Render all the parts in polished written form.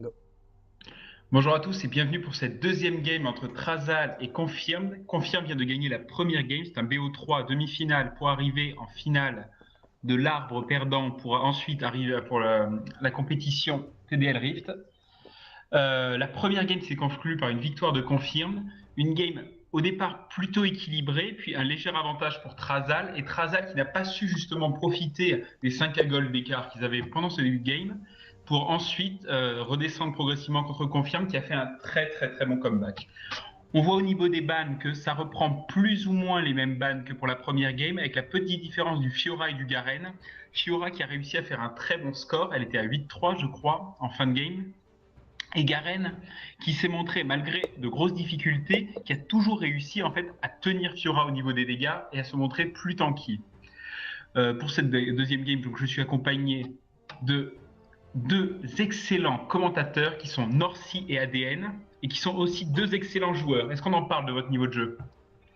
Go. Bonjour à tous et bienvenue pour cette deuxième game entre Trazal et Confirmed. Confirmed vient de gagner la première game, c'est un BO3 demi-finale pour arriver en finale de l'arbre perdant pour ensuite arriver pour la compétition TDL Rift. La première game s'est conclue par une victoire de Confirmed, une game au départ plutôt équilibrée, puis un léger avantage pour Trazal, et Trazal qui n'a pas su justement profiter des 5 à gold d'écart qu'ils avaient pendant ce début de game, pour ensuite redescendre progressivement contre Confirmed qui a fait un très très très bon comeback. On voit au niveau des bans que ça reprend plus ou moins les mêmes bans que pour la première game, avec la petite différence du Fiora et du Garen. Fiora qui a réussi à faire un très bon score, elle était à 8-3 je crois en fin de game. Et Garen, qui s'est montré, malgré de grosses difficultés, qui a toujours réussi en fait à tenir Fiora au niveau des dégâts et à se montrer plus tanky. Pour cette deuxième game, donc, je suis accompagné de deux excellents commentateurs qui sont Norcy et ADN, et qui sont aussi deux excellents joueurs. Est-ce qu'on en parle de votre niveau de jeu?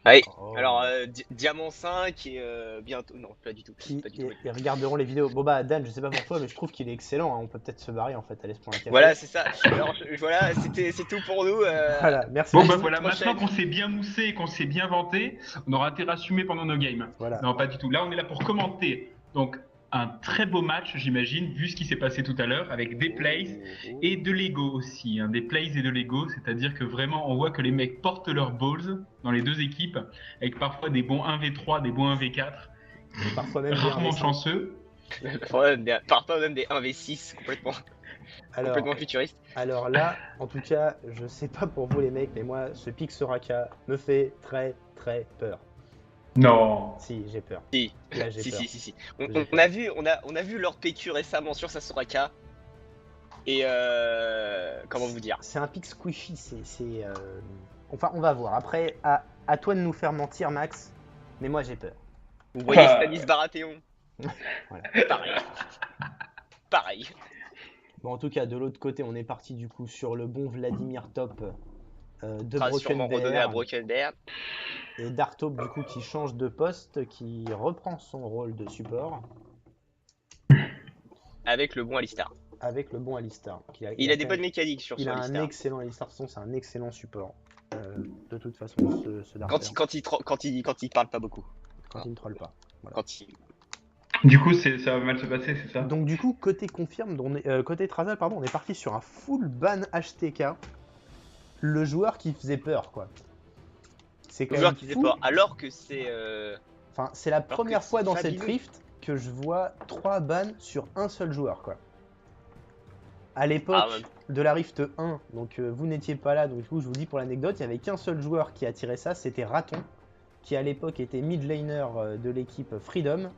Oui, Oh. alors Diamant 5 et bientôt. Non, pas du tout. Pas du tout. Ils regarderont les vidéos. Bon bah Dan, je sais pas pour toi, mais je trouve qu'il est excellent, hein. On peut peut-être se barrer en fait, aller se prendre un café. Voilà, c'est ça. Alors voilà, c'est tout pour nous. Voilà, merci. Bon beaucoup. bah voilà, prochaine. maintenant qu'on s'est bien moussé et qu'on s'est bien vanté, on aura intérêt à assumer pendant nos games. Voilà. Non, pas du tout. Là, on est là pour commenter. Donc, un très beau match, j'imagine, vu ce qui s'est passé tout à l'heure, avec des plays et de Lego aussi. Hein, des plays et de Lego, c'est-à-dire que vraiment, on voit que les mecs portent leurs balls dans les deux équipes, avec parfois des bons 1v3, des bons 1v4, Parfois même des rarement 1v5. chanceux. Parfois même des 1v6 complètement futuristes. Alors là, en tout cas, je sais pas pour vous les mecs, mais moi, ce pic Soraka me fait très très peur. Non. Si, j'ai peur. Si, Là, j'ai peur. si. J'ai On peur. a vu Lord PQ récemment sur sa Soraka. Et comment vous dire? C'est un pic squishy, Enfin, on va voir. Après, à toi de nous faire mentir, Max, mais moi j'ai peur. Vous voyez Ah. Stanis Baratheon? Voilà. Pareil. Bon, en tout cas, de l'autre côté, on est parti du coup sur le bon Vladimir Top de Sera sûrement redonné à Broken Broken Bear. et Dartop du coup qui change de poste, qui reprend son rôle de support Avec le bon Alistar. avec le bon Alistar. Il a des bonnes mécaniques sur Il a un Alistar. excellent Alistar, de toute façon, c'est un excellent support. De toute façon, ce Darter, Quand il parle pas beaucoup. quand il ne troll pas. Voilà. Quand il... Du coup, ça va mal se passer, c'est ça? Donc du coup, côté confirme, côté Trazal, pardon, on est parti sur un full ban HTK. Le joueur qui faisait peur, quoi. C'est quand Le joueur même qui faisait fou. peur. Alors que c'est... Enfin, c'est la première que fois c'est dans cette fabuleux. Rift que je vois 3 bans sur un seul joueur, quoi. À l'époque Ah, ouais. de la Rift 1, donc vous n'étiez pas là, donc du coup je vous dis pour l'anecdote, il n'y avait qu'un seul joueur qui a tiré ça, c'était Raton, qui à l'époque était mid laner de l'équipe Freedom.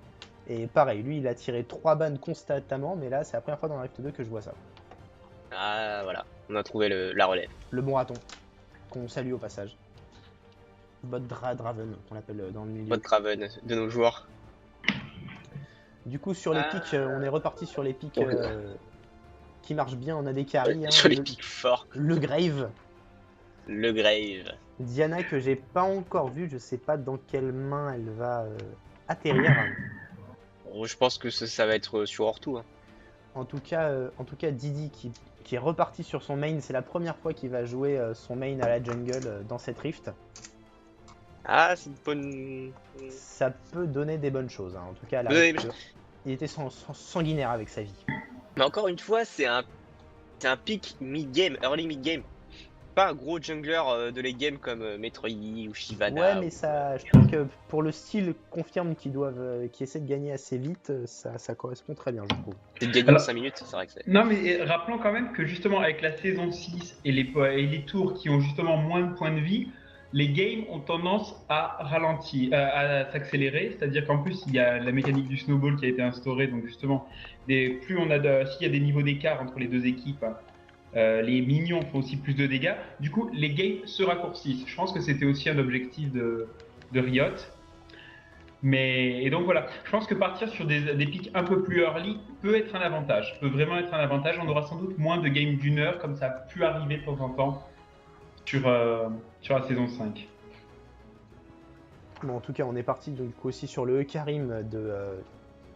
Et pareil, lui il a tiré 3 bans constamment, mais là c'est la première fois dans la Rift 2 que je vois ça. Ah, voilà. On a trouvé la relève. Le bon Raton, qu'on salue au passage. Bot Draven, qu'on appelle dans le milieu. Bot Draven de nos joueurs. Du coup sur les pics, on est reparti sur les pics Donc, qui marchent bien, on a des carries. Hein, sur les pics forts. le Grave. Le Grave. Diana que j'ai pas encore vu, je sais pas dans quelle main elle va atterrir. Bon, je pense que ça va être sur Ortu. Hein. En tout cas Didi qui est reparti sur son main, c'est la première fois qu'il va jouer son main à la jungle dans cette Rift. Ah, c'est une bonne... Ça peut donner des bonnes choses, hein. En tout cas la Oui, Rift, il était sanguinaire avec sa vie. Mais encore une fois, c'est un pick mid-game, early mid-game. Pas un gros jungler de les games comme Metroid ou Shyvana. Ouais, mais ça, je trouve que pour le style confirme qui essaient de gagner assez vite, ça correspond très bien, je trouve. C'est de gagner en 5 minutes, c'est vrai que c'est... Non, mais rappelons quand même que justement avec la saison 6 et les tours qui ont justement moins de points de vie, les games ont tendance à ralentir, à s'accélérer. C'est-à-dire qu'en plus, il y a la mécanique du snowball qui a été instaurée. Donc justement, s'il y a des niveaux d'écart entre les deux équipes, les minions font aussi plus de dégâts. Du coup, les games se raccourcissent. Je pense que c'était aussi un objectif de Riot. Et donc voilà, je pense que partir sur des pics un peu plus early peut être un avantage, peut vraiment être un avantage. On aura sans doute moins de games d'une heure, comme ça a pu arriver de temps en temps sur la saison 5. Bon, en tout cas, on est parti donc aussi sur le Karim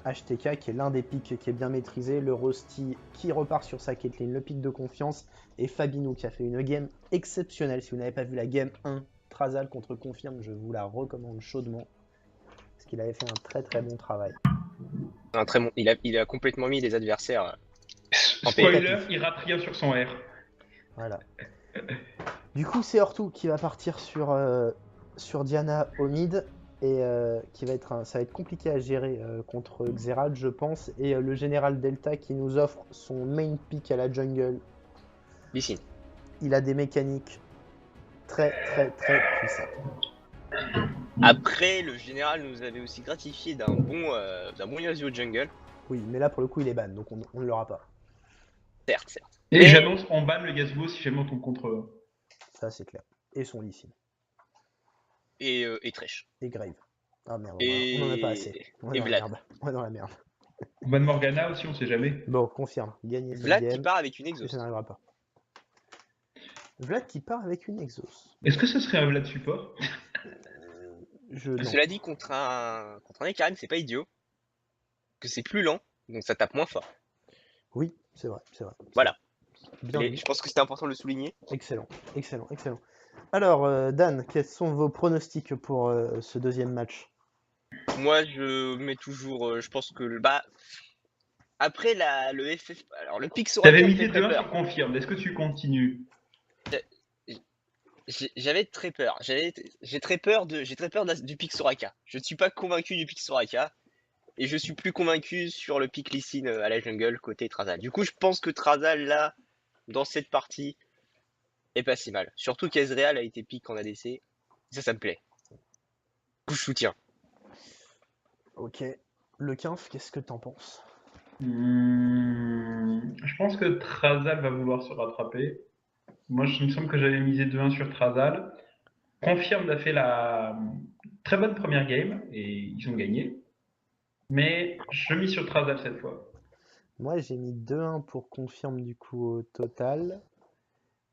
HTK qui est l'un des pics qui est bien maîtrisé, le Rosti qui repart sur sa Caitlyn, le pic de confiance, et Fabinou qui a fait une game exceptionnelle. Si vous n'avez pas vu la game 1 Trazal contre Confirme, je vous la recommande chaudement, parce qu'il avait fait un très très bon travail. Un très bon... il a complètement mis les adversaires en paix. Spoiler, il rate rien sur son R. Voilà. Du coup, c'est Ortu qui va partir sur Diana au mid et qui va être ça va être compliqué à gérer contre Xerath, je pense. Et le général Delta qui nous offre son main pick à la jungle. Lee Sin. Il a des mécaniques très très très puissantes. Après, le général nous avait aussi gratifié d'un bon Yasuo jungle. Oui, mais là pour le coup il est ban, donc on ne l'aura pas. Certes. Et Mais- j'annonce, on banne le Yasuo si jamais on tombe contre eux. Ça c'est clair. Et son Lee Sin. Et Thresh. Et Grave. Ah merde, Et... on en a pas assez. On est et dans la Vlad. merde. On est dans la merde. On banne Morgana aussi, on sait jamais. Bon, confirme. Gagner cette Vlad game. qui part avec une Et exhaust. ça n'arrivera pas. Vlad qui part avec une exhaust. Est-ce que ce serait un Vlad support? Non. Cela dit, contre un Ekarim, c'est pas idiot. Que c'est plus lent, donc ça tape moins fort. Oui, c'est vrai, c'est vrai. Voilà. Bien Et vu. je pense que c'était important de le souligner. Excellent, excellent, excellent. Alors, Dan, quels sont vos pronostics pour ce deuxième match? Moi, je mets toujours. Je pense que après le FF. Alors, le pic Soraka T'avais me misé fait très 2-1 peur. sur confirme, est-ce que tu continues? J'avais très peur. J'ai très peur du pic Soraka. Je ne suis pas convaincu du pic Soraka. Et je suis plus convaincu sur le pic Lee Sin à la jungle côté Trazal. Du coup, je pense que Trazal, là, dans cette partie, est pas si mal. Surtout qu'Ezreal a été pick en ADC. Ça me plaît. Du coup, je soutiens. Ok. Le 15, qu'est-ce que t'en penses? Je pense que Trazal va vouloir se rattraper. Moi, il me semble que j'avais misé 2-1 sur Trazal. Confirme a fait la très bonne première game et ils ont gagné. Mais je mise sur Trazal cette fois. Moi, j'ai mis 2-1 pour confirme du coup au total.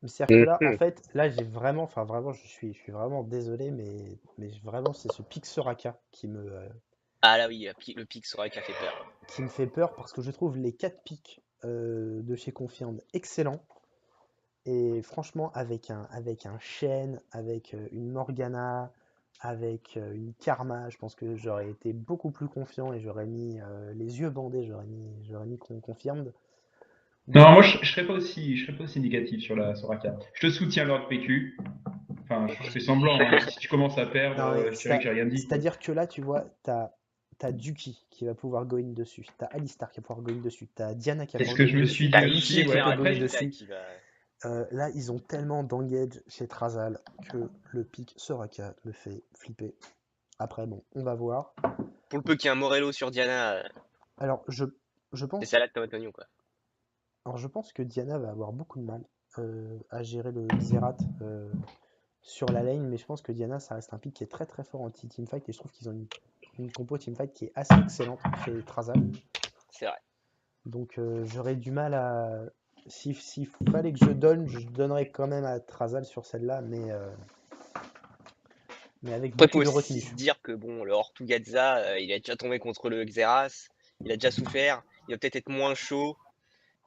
Mais c'est-à-dire que là, en fait, là, j'ai vraiment, enfin vraiment, je suis vraiment désolé, mais vraiment, c'est ce pic Soraka Ah là oui, le pic Soraka fait peur. qui me fait peur parce que je trouve les 4 pics de chez Confirmed excellents. Et franchement, avec un Shen, avec une Morgana, avec une Karma, je pense que j'aurais été beaucoup plus confiant et j'aurais mis les yeux bandés, j'aurais mis Confirmed. Non, moi je serais pas aussi négatif sur la Soraka. Je te soutiens Lord PQ. Enfin, je fais semblant, hein. Si tu commences à perdre, Non, mais je dirais que j'ai rien dit. c'est-à-dire que là, tu vois, t'as Duki qui va pouvoir go in dessus, t'as Alistar qui va pouvoir go in dessus, t'as Diana qui va C'est ce pouvoir que go je in me dessus, suis dit t'as aussi, Issei qui ouais. peut go Après, in dessus. Qui va... Là, ils ont tellement d'engage chez Trazal que le pic Soraka me fait flipper. Après, bon, on va voir. Pour le peu qu'il y ait un Morello sur Diana, Alors, je c'est pense, salade tomate oignon quoi. alors, je pense que Diana va avoir beaucoup de mal à gérer le Xerath sur la lane, mais je pense que Diana, ça reste un pic qui est très très fort anti-teamfight et je trouve qu'ils ont une compo teamfight qui est assez excellente chez Trazal. C'est vrai. Donc, j'aurais du mal à. S'il fallait que je donnerais quand même à Trazal sur celle-là, mais avec Après, beaucoup faut de aussi retenue. se dire que bon, le Ortugazza, il a déjà tombé contre le Xerath, il a déjà souffert, il va peut-être être moins chaud,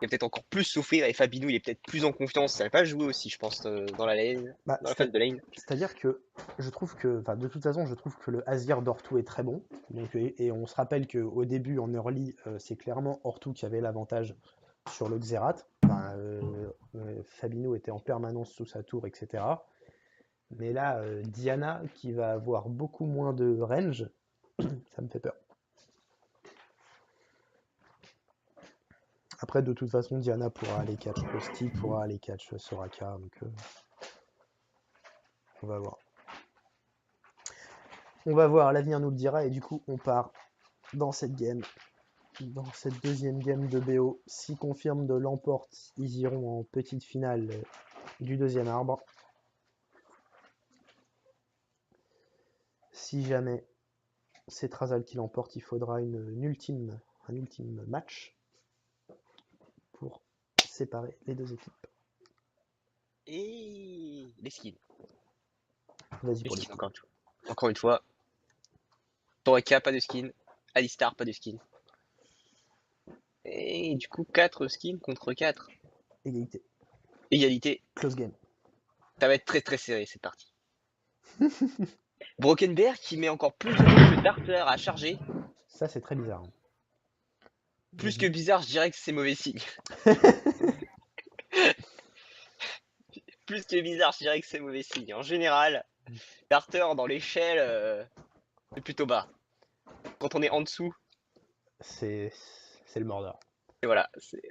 il va peut-être encore plus souffrir et Fabinou il est peut-être plus en confiance, ça va pas jouer aussi je pense dans la lane, Bah, dans la phase de lane. c'est-à-dire que je trouve que, enfin, de toute façon, je trouve que le Azir d'Ortu est très bon. Donc, et on se rappelle qu'au début, en early, c'est clairement Ortu qui avait l'avantage sur le Xerath. Enfin, Fabino était en permanence sous sa tour, etc. Mais là, Diana, qui va avoir beaucoup moins de range, ça me fait peur. Après, de toute façon, Diana pourra aller catch Rosti, pourra aller catch Soraka. Donc, on va voir. On va voir, l'avenir nous le dira. Et du coup, on part dans cette game. Dans cette deuxième game de BO. Si confirme de l'emporte, ils iront en petite finale du deuxième arbre. Si jamais c'est Trazal qui l'emporte, il faudra un ultime match pour séparer les deux équipes. Et les skins. Vas-y pour les Encore une fois. Toreka, pas de skin. Alistar, pas de skin. Et du coup, 4 skins contre 4. Égalité. Égalité. Close game. Ça va être très très serré cette partie. Brokenberg qui met encore plus de temps que Darter à charger. Ça, c'est très bizarre. Plus que bizarre, je dirais que c'est mauvais signe. Plus que bizarre, je dirais que c'est mauvais signe. En général, Darter dans l'échelle, c'est plutôt bas. Quand on est en dessous, C'est le Mordor. et voilà, c'est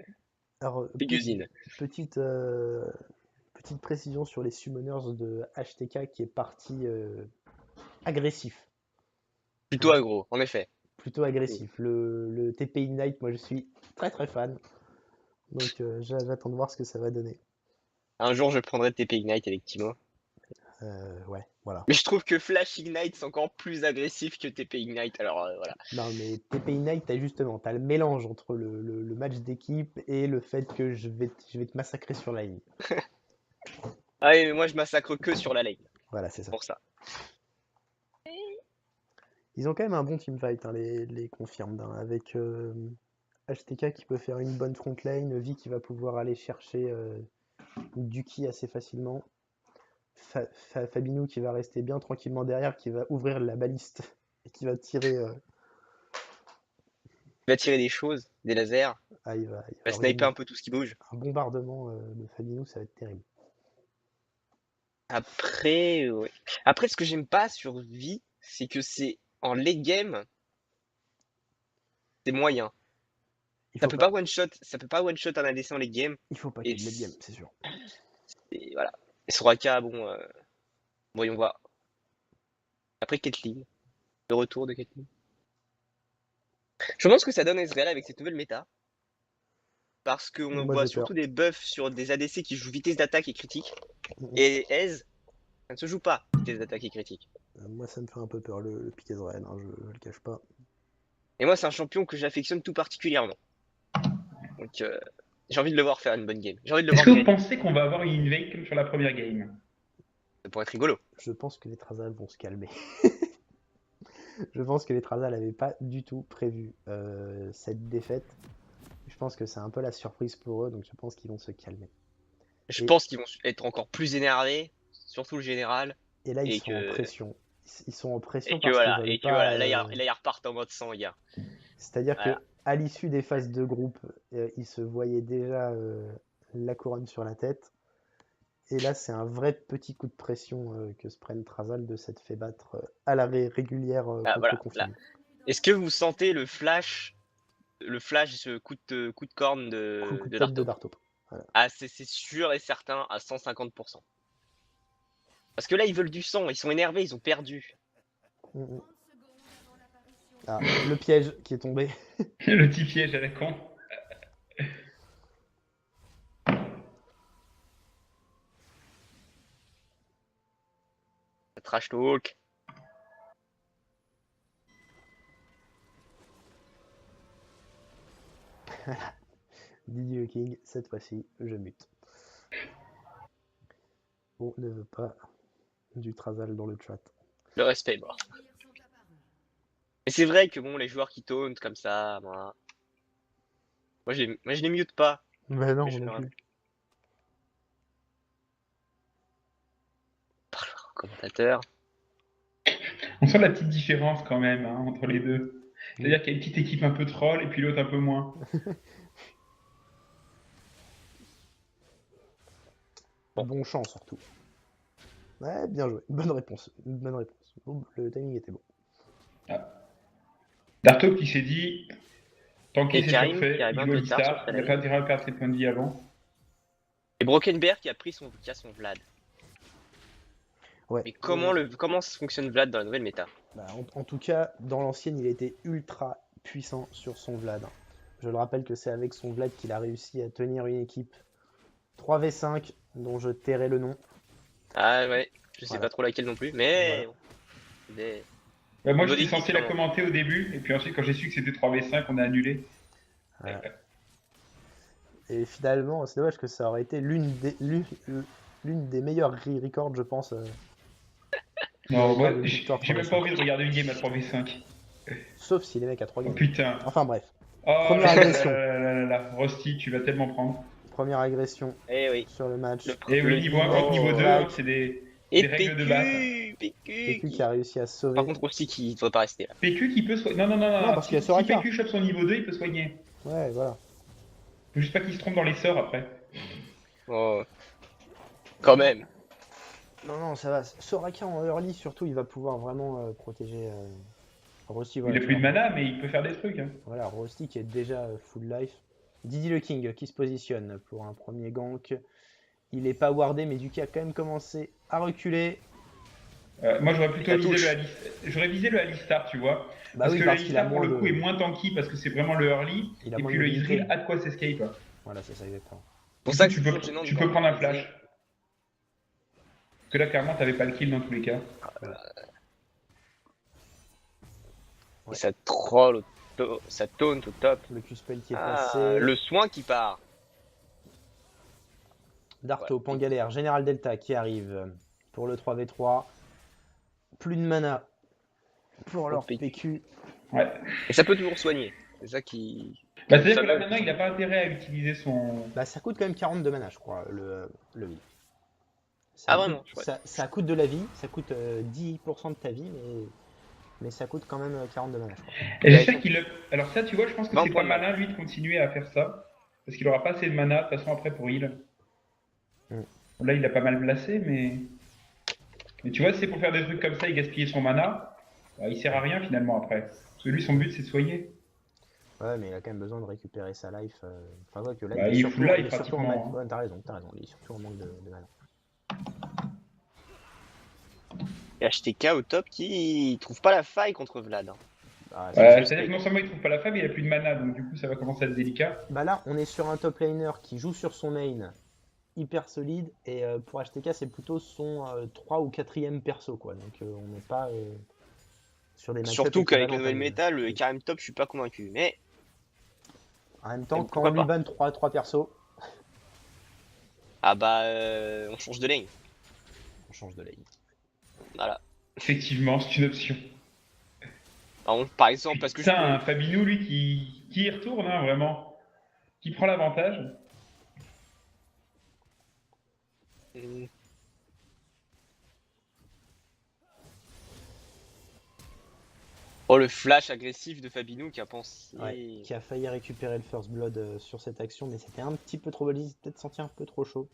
Alors, Gusine. petite précision sur les summoners de HTK qui est parti agressif. Plutôt aggro, en effet. Plutôt agressif. Le TP Ignite, moi je suis très très fan. Donc j'attends de voir ce que ça va donner. Un jour, je prendrai TP Ignite avec Timo. Ouais, voilà. Mais je trouve que Flash Ignite, c'est encore plus agressif que TP Ignite, alors voilà. Non, mais TP Ignite, t'as le mélange entre le match d'équipe et le fait que je vais te massacrer sur la ligne. Ah oui, mais moi, je massacre que sur la lane, Voilà, c'est ça. pour ça. Ils ont quand même un bon teamfight, hein, les confirmed, hein, avec HTK qui peut faire une bonne front lane, Vi qui va pouvoir aller chercher Duki assez facilement, Fabinou qui va rester bien tranquillement derrière, qui va ouvrir la baliste et qui va tirer. Il va tirer des choses, des lasers, Ah, il va il va avoir sniper un peu tout ce qui bouge. un bombardement de Fabinou, ça va être terrible. Après, ouais. Après, ce que j'aime pas sur Vi, c'est que c'est en late game, c'est moyen. Ça peut pas one shot un ADC en late game. Il faut pas Et qu'il le game, c'est sûr. Et voilà. Et Soraka, bon, voyons voir. Après Caitlyn, le retour de Caitlyn. Je pense que ça donne Ezreal avec cette nouvelle méta. Parce qu'on Moi, voit j'ai surtout peur. des buffs sur des ADC qui jouent vitesse d'attaque et critique. Mhm. Et Ez, ça ne se joue pas vitesse d'attaque et critique. Moi, ça me fait un peu peur le pick Ezreal, hein, je le cache pas. Et moi, c'est un champion que j'affectionne tout particulièrement. Donc, j'ai envie de le voir faire une bonne game. J'ai envie de le Est-ce voir que vous gagner. pensez qu'on va avoir une invade comme sur la première game? Ça pourrait être rigolo. Je pense que les Trazal vont se calmer. Je pense que les Trazal n'avaient pas du tout prévu cette défaite. Je pense que c'est un peu la surprise pour eux, donc je pense qu'ils vont se calmer. Je pense qu'ils vont être encore plus énervés, surtout le général. Et là, ils Et sont en pression. Ils sont en pression parce qu'ils n'avaient pas. Là, ils repartent en mode 100, gars. C'est-à-dire Voilà. que à l'issue des phases de groupe, ils se voyaient déjà la couronne sur la tête. Et là, c'est un vrai petit coup de pression que se prennent Trazal de s'être fait battre à l'arrêt régulière contre Voilà, Confirme. Est-ce que vous sentez le flash, ce coup de corne Coup de de tête de Dartop? Dartop. Voilà. Ah, c'est sûr et certain à 150%. Parce que là, ils veulent du sang, ils sont énervés, ils ont perdu. Ah, le piège qui est tombé. Le petit piège à la con. Trash talk. Didier King, cette fois-ci, je mute. On ne veut pas du Trazal dans le chat. Le respect est mort. Mais c'est vrai que bon, les joueurs qui tauntent comme ça, moi je les mute pas. Bah non, Mais je non leur- plus. Commentateur. On sent la petite différence quand même hein, entre les deux. C'est-à-dire qu'il y a une petite équipe un peu troll et puis l'autre un peu moins. Bon champ surtout. Ouais, bien joué. Bonne réponse. Une bonne réponse. Bon, le timing était bon. Dartop qui s'est dit, tant qu'il Et s'est Karim surfait, qui arrive il un joue peu à tard sur l'Istar, sa il n'a lane. pas intérêt à perdre ses points de vie avant. Et Brokenberg qui a son Vlad. Ouais. Mais comment fonctionne Vlad dans la nouvelle méta? Bah, en tout cas, dans l'ancienne, il était ultra puissant sur son Vlad. Je le rappelle que c'est avec son Vlad qu'il a réussi à tenir une équipe 3v5 dont je tairai le nom. Ah ouais, je sais Voilà. pas trop laquelle non plus, mais... Bah, moi Bonne j'étais équipe, censé la comment. commenter au début, et puis ensuite quand j'ai su que c'était 3v5, on a annulé. Voilà. Et finalement, c'est dommage que ça aurait été l'une des meilleures records, je pense. Non, moi Une victoire j'ai même 3v5. pas envie de regarder une game à 3v5. Sauf si les mecs à 3 Oh games. putain. Enfin bref. Oh Première là là agression. là là là là. Rusty, tu vas tellement prendre. Première agression Eh oui. sur le match. Et oui, niveau 1 contre niveau 2, Like. c'est des Et règles de base. PQ qui a réussi à se sauver. Par contre aussi qui ne doit pas rester là. PQ qui peut soigner. Non, parce qu'il y a si Soraka. PQ chope son niveau 2, il peut soigner. Ouais, voilà. Faut juste pas qu'il se trompe dans les sorts après. Oh. Quand même. Non, ça va. Soraka en early, surtout, il va pouvoir vraiment protéger Rusty. Il Voilà, a plus de mana, mais il peut faire des trucs. Hein. Voilà, Rusty qui est déjà full life. Didi le King qui se positionne pour un premier gank. Il est pas wardé, mais Duki a quand même commencé à reculer. Moi, j'aurais plutôt touche. visé le Alistar, tu vois. Bah parce oui, que parce qu'il a l'Alistar, pour moins le de... coup, est moins tanky parce que c'est vraiment le early. Il a Et moins puis de le mobilité. Israel a de quoi s'escape. Voilà, c'est ça exactement. Pour Du ça coup, que tu c'est toujours gênant peux de prendre un ganker. flash. Parce que là, clairement, t'avais pas le kill dans tous les cas. Ouais. Et ça troll, ça taunt au top. Le Q-spell qui est Ah, passé. le soin qui part. Darto, Pangalère, Général Delta qui arrive pour le 3v3. Plus de mana pour leur PQ. Ouais. Et ça peut toujours soigner. C'est ça qui. Bah, c'est-à-dire Ça que là, va, maintenant, il a pas intérêt à utiliser son. Bah ça coûte quand même 40 de mana, je crois, le heal. Ah, vraiment, ça coûte de la vie, ça coûte 10% de ta vie, mais ça coûte quand même 40 de mana, je crois. Et j'espère qu'il up. Alors, ça, tu vois, je pense que Non, c'est pas pas mal. malin, lui, de continuer à faire ça. Parce qu'il aura pas assez de mana, de toute façon, après pour heal. Là, il a pas mal placé, mais. Mais tu vois, c'est pour faire des trucs comme ça et gaspiller son mana, bah, il sert à rien finalement après. Parce que lui, son but, c'est de soigner. Ouais, mais il a quand même besoin de récupérer sa life. Enfin, quoi que là, Bah, il est il surtout, full life, il est surtout en pratiquement, manque. Ouais, t'as raison, il est surtout en manque de mana. Et HTK au top qui trouve pas la faille contre Vlad. Hein. Bah, C'est-à-dire que non seulement il trouve pas la femme, mais il a plus de mana, donc du coup, ça va commencer à être délicat. bah là, on est sur un top laner qui joue sur son main hyper solide, et pour HTK, c'est plutôt son 3 ou 4ème perso, quoi. Donc on n'est pas sur des match-ups Surtout qu'avec la équivalents nouvelle comme- méta, le Karim top, je suis pas convaincu. Mais En même temps, Mais quand pourquoi on lui pas. banne 3 persos, ah bah, on change de lane. on change de lane. Voilà. Effectivement, c'est une option. Par exemple, parce que je Putain, Fabinou, lui, qui y retourne, hein, vraiment. Qui prend l'avantage. peux. Oh, le flash agressif de Fabinou qui a pensé. Ouais, qui a failli récupérer le first blood sur cette action, mais c'était un petit peu trop bolide, il s'est peut-être senti un peu trop chaud.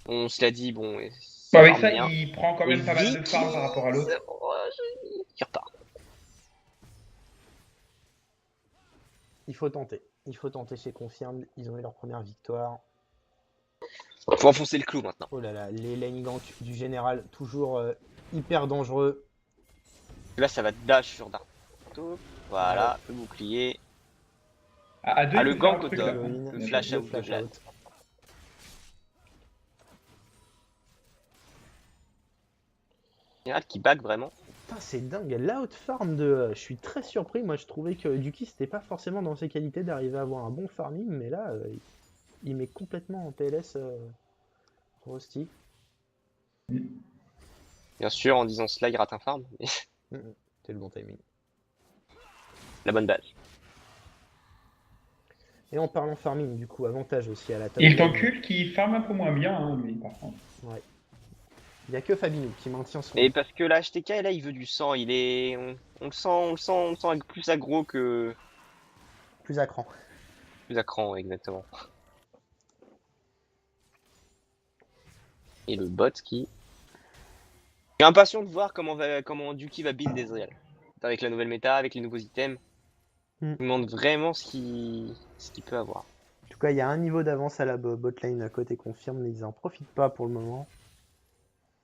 On se l'a dit, bon. Bon, avec farm ça, bien. il prend quand même Et pas mal de Vicky, farm par rapport à l'autre. Qui repart. Il faut tenter chez Confirmed, ils ont eu leur première victoire. Faut enfoncer le clou maintenant. Oh là là, les lane ganks du général, toujours hyper dangereux. Là, ça va dash sur Darto. Voilà, le bouclier. À deux, Ah, il le peut faire gank un au truc, top. là. Halloween, Le flash le out de flash Vlad. out. Général qui back vraiment. Putain, c'est dingue, l'out farm de. Je suis très surpris, moi je trouvais que Duki c'était pas forcément dans ses qualités d'arriver à avoir un bon farming, mais là il met complètement en PLS Rusty. Bien sûr, en disant cela, il rate un farm. Mais C'est le bon timing. la bonne base. Et en parlant farming, du coup, avantage aussi à la top. Et le lane. Tancul qui farm un peu moins bien, hein, lui, par contre. Ouais. Il n'y a que Fabinou qui maintient son. Et parce que la HTK, là, il veut du sang. Il est. On le sent plus aggro que. Plus à cran. Plus à cran, exactement. Et le bot qui. Je suis impatient de voir comment Duki va build Ezreal. Avec la nouvelle méta, avec les nouveaux items. Je me demande vraiment ce qu'il peut avoir. En tout cas, il y a un niveau d'avance à la botlane à côté confirme, mais ils n'en profitent pas pour le moment.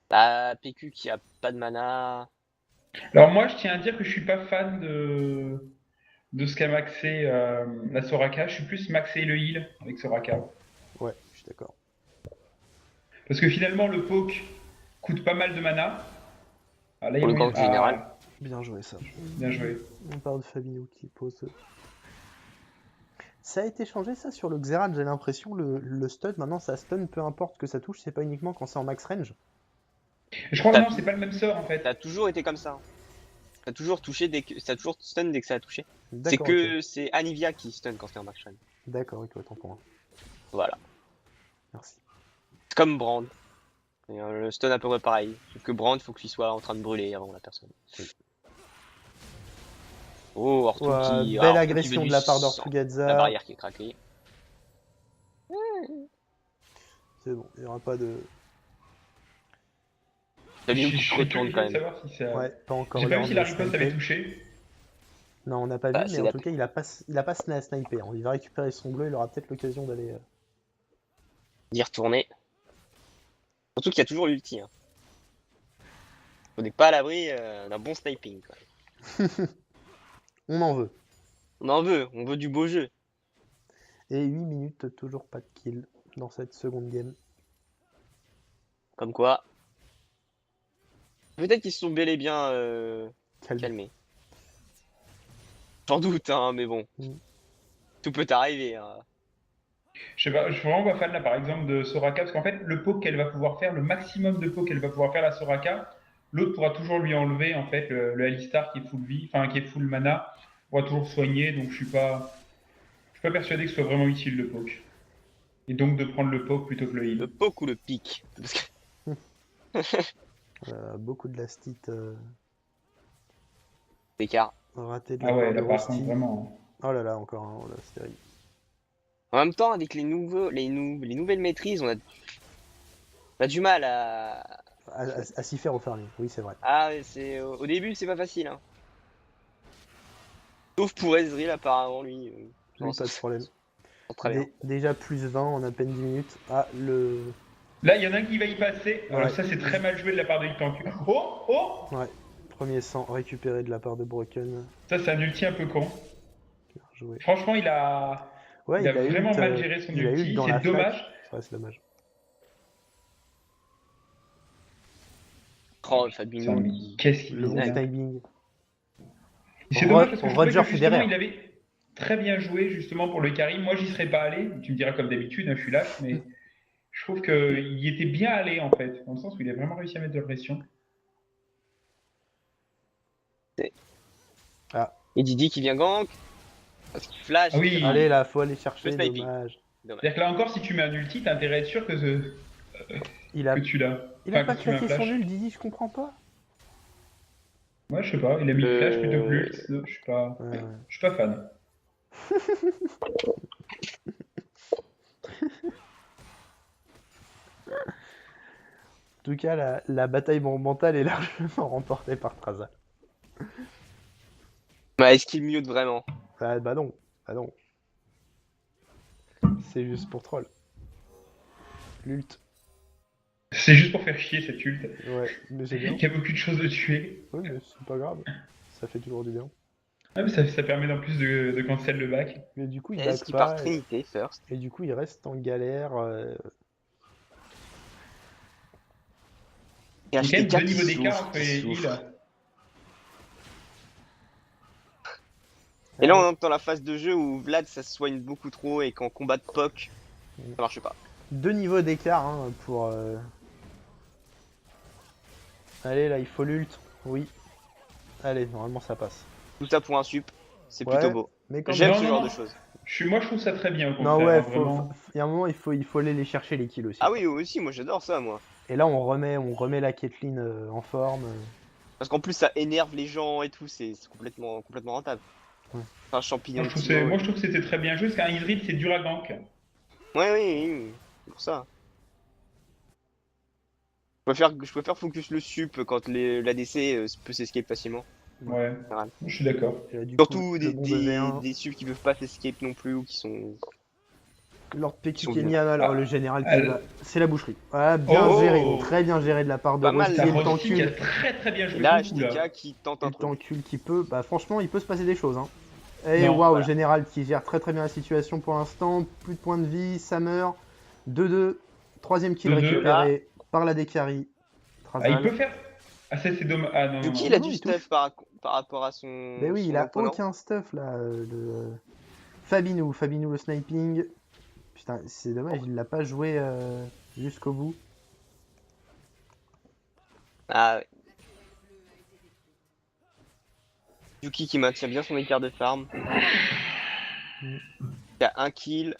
Bah, PQ qui a pas de mana. Alors moi, je tiens à dire que je suis pas fan de ce qu'a maxé la Soraka. Je suis plus maxé le heal avec Soraka. Ouais, je suis d'accord. Parce que finalement, le poke coûte pas mal de mana. Ah, là, il y a Pour le moyen- gank général. Bien joué ça. Bien joué. On parle de Fabinou qui pose. Ça a été changé ça sur le Xerath, j'ai l'impression. Le stun, maintenant ça stun peu importe que ça touche, c'est pas uniquement quand c'est en max range. Je crois que non, c'est pas le même sort en fait. Ça a toujours été comme ça. Ça a toujours touché ça a toujours stun dès que ça a touché. C'est D'accord, que ok. c'est Anivia qui stun quand c'est un Max Shrine. D'accord, ok, autant pour moi. Voilà. Merci. C'est comme Brand. Et, le stun à peu près pareil. Sauf que Brand, faut qu'il soit en train de brûler avant la personne. Oui. Oh, Ortu Ouah, qui. belle Ortu qui veut agression du de la part sang. La d'Ortugazza. barrière qui est craquée. C'est bon, il n'y aura pas de... T'as mis Je une je petite serais retourne curieux quand de même. savoir si ça. Ouais, pas encore J'ai eu pas vu l'ordre si de la riposte avait sniper. touché. Non, on n'a pas Bah, vu, mais c'est en la- tout cas, il a pas sniper. Il va récupérer son bleu, il aura peut-être l'occasion d'aller... d'y retourner. Surtout qu'il y a toujours l'ulti. Hein. On n'est pas à l'abri d'un bon sniping. Quoi. On en veut. On veut du beau jeu. Et 8 minutes, toujours pas de kill dans cette seconde game. Comme quoi. Peut-être qu'ils se sont bel et bien Calme. calmés. Sans doute, hein, mais bon. Mm. Tout peut arriver. Hein. Je sais pas, je suis vraiment pas fan là par exemple de Soraka parce qu'en fait le poke qu'elle va pouvoir faire, le maximum de poke qu'elle va pouvoir faire la Soraka, l'autre pourra toujours lui enlever en fait le Alistar qui est full vie, enfin qui est full mana, pourra toujours soigner donc je suis pas persuadé que ce soit vraiment utile le poke. Et donc de prendre le poke plutôt que le Le heal. poke ou le pic. Parce que Beaucoup de lastite d'écart. raté de la Ah ouais, part de là par contre Rosti. vraiment. Oh là là, encore un, oh là, c'est terrible. En même temps, avec les nouvelles maîtrises, on a du mal à. À s'y faire au farming, oui, c'est vrai. Ah, au début, c'est pas facile. Hein. Sauf pour Ezreal, apparemment, lui. Oui, pas de problème. Très bien. Déjà plus 20 en à peine 10 minutes. Ah, le... Là il y en a un qui va y passer, Ouais. ça c'est très mal joué de la part de Hitanku. Oh oh. Ouais, premier sang récupéré de la part de Broken. Ça c'est un ulti un peu con. Bien joué. Franchement il a Ouais, il a il a vraiment ult, mal géré son il a ult ulti, dans c'est la dommage. flaque. C'est vrai, c'est dommage. Oh, Putain, Fabinho mais qui. qu'est-ce qu'il Le bon faisait là? timing. C'est dommage parce que je trouvais Roger que justement Federer. il avait très bien joué justement pour le carry. Moi j'y serais pas allé, tu me diras comme d'habitude, hein, je suis lâche, mais je trouve qu'il y était bien allé en fait, dans le sens où il a vraiment réussi à mettre de la pression. Ah, Et Didi qui vient gank. Parce qu'il flash. Ah oui, allez là, faut aller Le chercher, sniping. dommage. Dommage. c'est-à-dire que là encore si tu mets un ulti, t'as intérêt à être sûr Il a, que tu l'as. il a Enfin pas que tu mets un claqué son flash. ult, Didi, je comprends pas. Ouais, je sais pas, il a mis le flash plutôt que l'ult, Ouais. je suis pas fan. En tout cas, la bataille mentale est largement remportée par Traza. Bah, est-ce qu'il mute vraiment? Ah, bah non, bah non. C'est juste pour troll. L'ult. C'est juste pour faire chier cette ult. Ouais, mais c'est bien. Il y a beaucoup de choses à tuer. Oui, mais c'est pas grave. Ça fait toujours du bien. Ah, mais ça permet en plus de cancel le back. Mais du coup, il Est-ce back qu'il part pas. Trinité first? Et du coup, il reste en galère. Et Il y a quand même HTK deux qui niveaux d'écart souffre, entre qui les souffre. heals. Et là, on entre dans la phase de jeu où Vlad, ça se soigne beaucoup trop et qu'en combat de POC, ça marche pas. 2 niveaux d'écart hein, pour. Allez, là, il faut l'ult. Oui. Allez, normalement, ça passe. Tout ça pour un sup, c'est Ouais, plutôt beau. Mais quand J'aime même. ce Non, genre non. de choses. Moi, je trouve ça très bien, au contraire. Non, ouais, Hein, vraiment. il y a un moment, il faut aller les chercher les kills aussi. Ah oui, aussi, moi j'adore ça, moi. Et là, on remet la Caitlyn en forme. Parce qu'en plus, ça énerve les gens et tout, c'est complètement rentable. Ouais. Un champignon Moi, de Timo. moi, je trouve que c'était très bien joué, parce qu'un Hydrid, c'est dur à gank. Ouais, oui, c'est pour ça. Je préfère focus le sup quand l'ADC peut s'escape facilement. Ouais, Général. je suis d'accord. Et là, du Surtout coup, des, le bon de V1. des subs qui peuvent pas s'escape non plus ou qui sont. Lord Ils sont Pekikeni, alors Ah, le général qui elle- va. C'est la boucherie. Ah, bien Oh. géré, très bien géré de la part de Pas mal, Rosti là. et le Rosti qui a tancule. très très bien Et joué là, son coup, là. HTK qui tente Et un le truc. tancule qui peut. Bah, franchement, il peut se passer des choses. Hein. Et Non, waouh, voilà. général qui gère très très bien la situation pour l'instant. Plus de points de vie, ça meurt. 2-2. Troisième kill 2-2. récupéré par la Dekari. Ah, il peut faire. Ah, ça, c'est dommage. Ah, non, non, Yuki, non. il a Non, du il stuff par rapport à son. Mais oui, son il a opponent. aucun stuff là. Fabinou le sniping. Putain, c'est dommage, il l'a pas joué jusqu'au bout. Ah ouais. Yuki qui maintient bien son écart de farm. Il a 1 kill.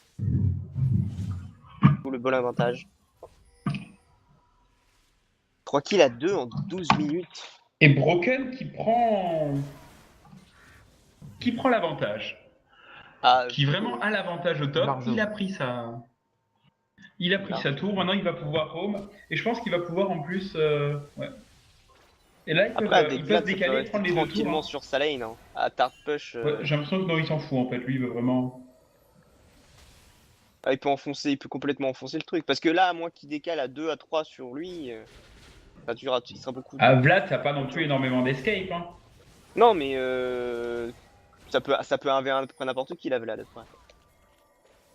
Pour le bon avantage. 3 kills à 2 en 12 minutes. Et Broken qui prend l'avantage. Ah, Qui vraiment a l'avantage au top. Largement. Il a pris sa tour. Maintenant, il va pouvoir home. Et je pense qu'il va pouvoir en plus. Ouais. Et là, Après, avec ils Vlad, peuvent ça peut décaler, rester prendre les 2 tours. tranquillement sur sa lane. Hein. À Tart Push, Ouais, j'ai l'impression que non, il s'en fout en fait. Lui, il veut vraiment. il peut enfoncer, il peut complètement enfoncer le truc. Parce que là, à moins qu'il décale à 2 à 3 sur lui, il sera beaucoup. Ah, Vlad, ça n'a pas non plus énormément d'escape. Hein. Non, mais ça peut 1v1 à peu près n'importe qui, la Vlad. Après.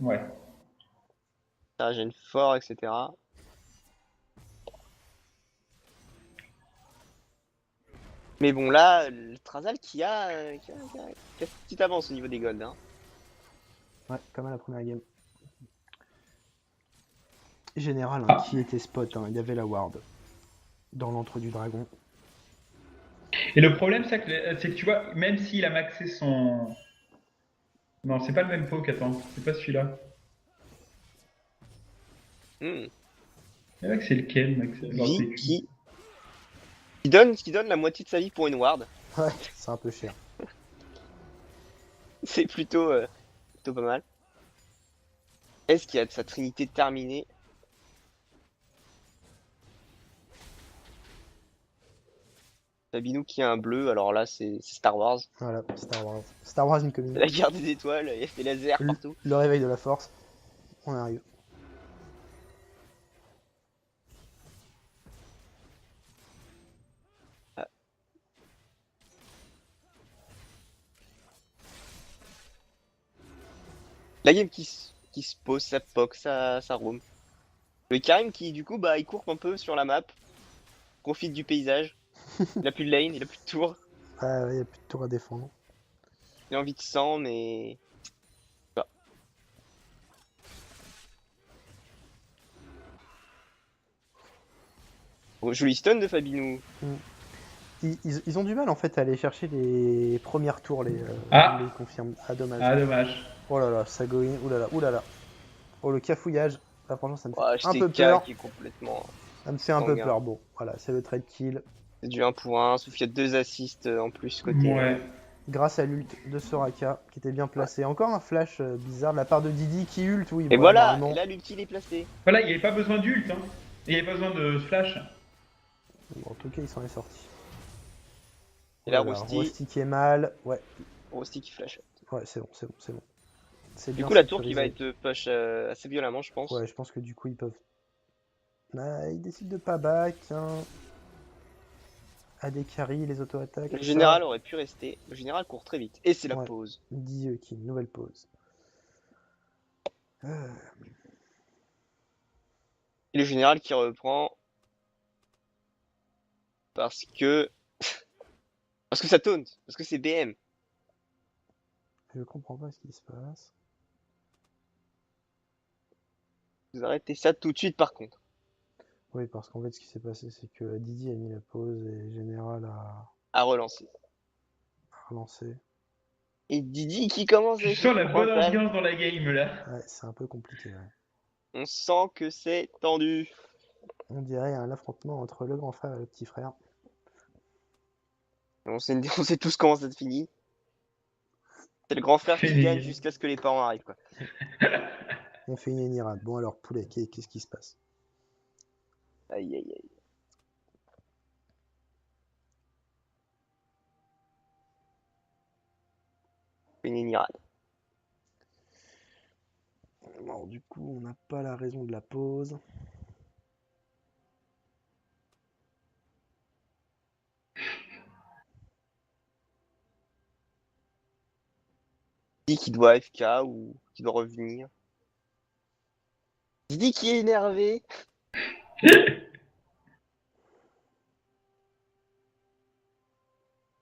Ouais. Ça gêne fort, etc. Mais bon, là, le Trazal qui a une petite avance au niveau des golds. Hein. Ouais, comme à la première game. Général, hein, Ah. qui était spot, hein, il y avait la ward dans l'antre du dragon. Et le problème, c'est que tu vois, même s'il a maxé son. Non, c'est pas le même poke, attends. C'est pas celui-là. Hmm. Il a maxé lequel, maxé Lui qui donne la moitié de sa vie pour une ward. Ouais, c'est un peu cher. C'est plutôt pas mal. Est-ce qu'il a de sa trinité terminée? Sabinou qui a un bleu, alors là c'est Star Wars. Voilà, Star Wars. Star Wars Incoming. La guerre des étoiles, il y a des lasers partout. Le réveil de la force. On arrive. Ah. La game qui se pose, ça poke, ça roam. Le Karim qui du coup bah il court un peu sur la map, profite du paysage. Il a plus de lane, il a plus de tour, Ah ouais, il n'y a plus de tour à défendre. il a envie de sang mais. Oh, joli stun de Fabinou. Ils ont du mal en fait à aller chercher les premières tours, les confirmes. Ah dommage. Ah, dommage. Oh là là, ça go in. Oulala, oulala. Oh le cafouillage. Là franchement ça me fait Oh, un peu HTK peur. qui est complètement. Ça me fait un peu sanguin. peur. Bon, voilà, c'est le trade kill. C'est du 1 pour 1, sauf qu'il y a 2 assists en plus côté. Ouais. Grâce à l'ult de Soraka qui était bien placé. Encore un flash bizarre de la part de Didi qui ult, oui. Et bon, voilà, normalement. et là l'ulti il est placé. Voilà, il n'y avait pas besoin d'ult. Hein. Il n'y avait pas besoin de flash. Bon, en tout cas, il s'en est sorti. Et là Voilà, Rosti qui est mal. Ouais, qui flash. ouais, c'est bon, c'est bon, c'est bon. C'est Du bien coup la tour qui va sécurisé. être push assez violemment je pense. Ouais, je pense que du coup, ils peuvent. Ah, ils décident de pas back. Hein. AD carry, les auto-attaques. Le tout général ça. aurait pu rester. Le général court très vite. Et c'est la Ouais. pause. 10 kills, nouvelle pause. Et le général qui reprend. Parce que. Parce que ça taunt. Parce que c'est BM. Je comprends pas ce qui se passe. Vous arrêtez ça tout de suite par contre. Oui, parce qu'en fait, ce qui s'est passé, c'est que Didi a mis la pause et Général a À relancer. relancé. Et Didi qui commence Je à sens la bonne frontal. ambiance dans la game là. Ouais, c'est un peu compliqué. Ouais. On sent que c'est tendu. On dirait un affrontement entre le grand frère et le petit frère. On sait, on sait tous comment ça se finit. C'est le grand frère qui gagne jusqu'à ce que les parents arrivent quoi. On fait une énirade. Bon alors, poulet, qu'est-ce qui se passe? Aïe aïe aïe. Une énirade. Alors du coup, on n'a pas la raison de la pause. Didi qui doit FK ou qui doit revenir. Didi qui est énervé.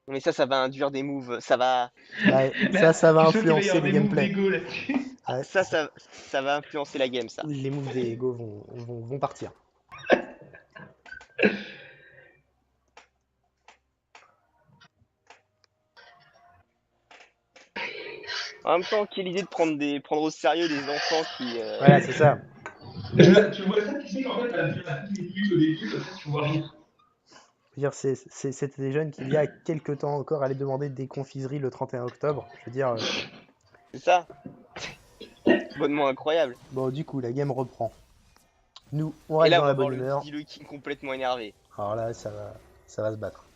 Mais ça va induire des moves. Ça va. Ouais, Là, ça va tu sens qu'il va y influencer avoir les des moves gameplays. d'ego là-dessus. Ouais, Ça va influencer la game ça. les moves des Ego vont partir. En même temps, quelle idée de prendre au sérieux des enfants qui. Voilà, c'est ça. Tu vois ça, tu sais qu'en fait, elle a tous les trucs au début, comme ça, tu vois rien. Je veux dire, c'était des jeunes qui, il y a quelques temps encore, allaient demander des confiseries le 31 octobre. Je veux dire, C'est ça. Bonnement incroyable. bon, du coup, la game reprend. Nous, on Et reste là, dans on la va voir bonne le humeur. Didi le King complètement énervé. Alors là, ça va se battre.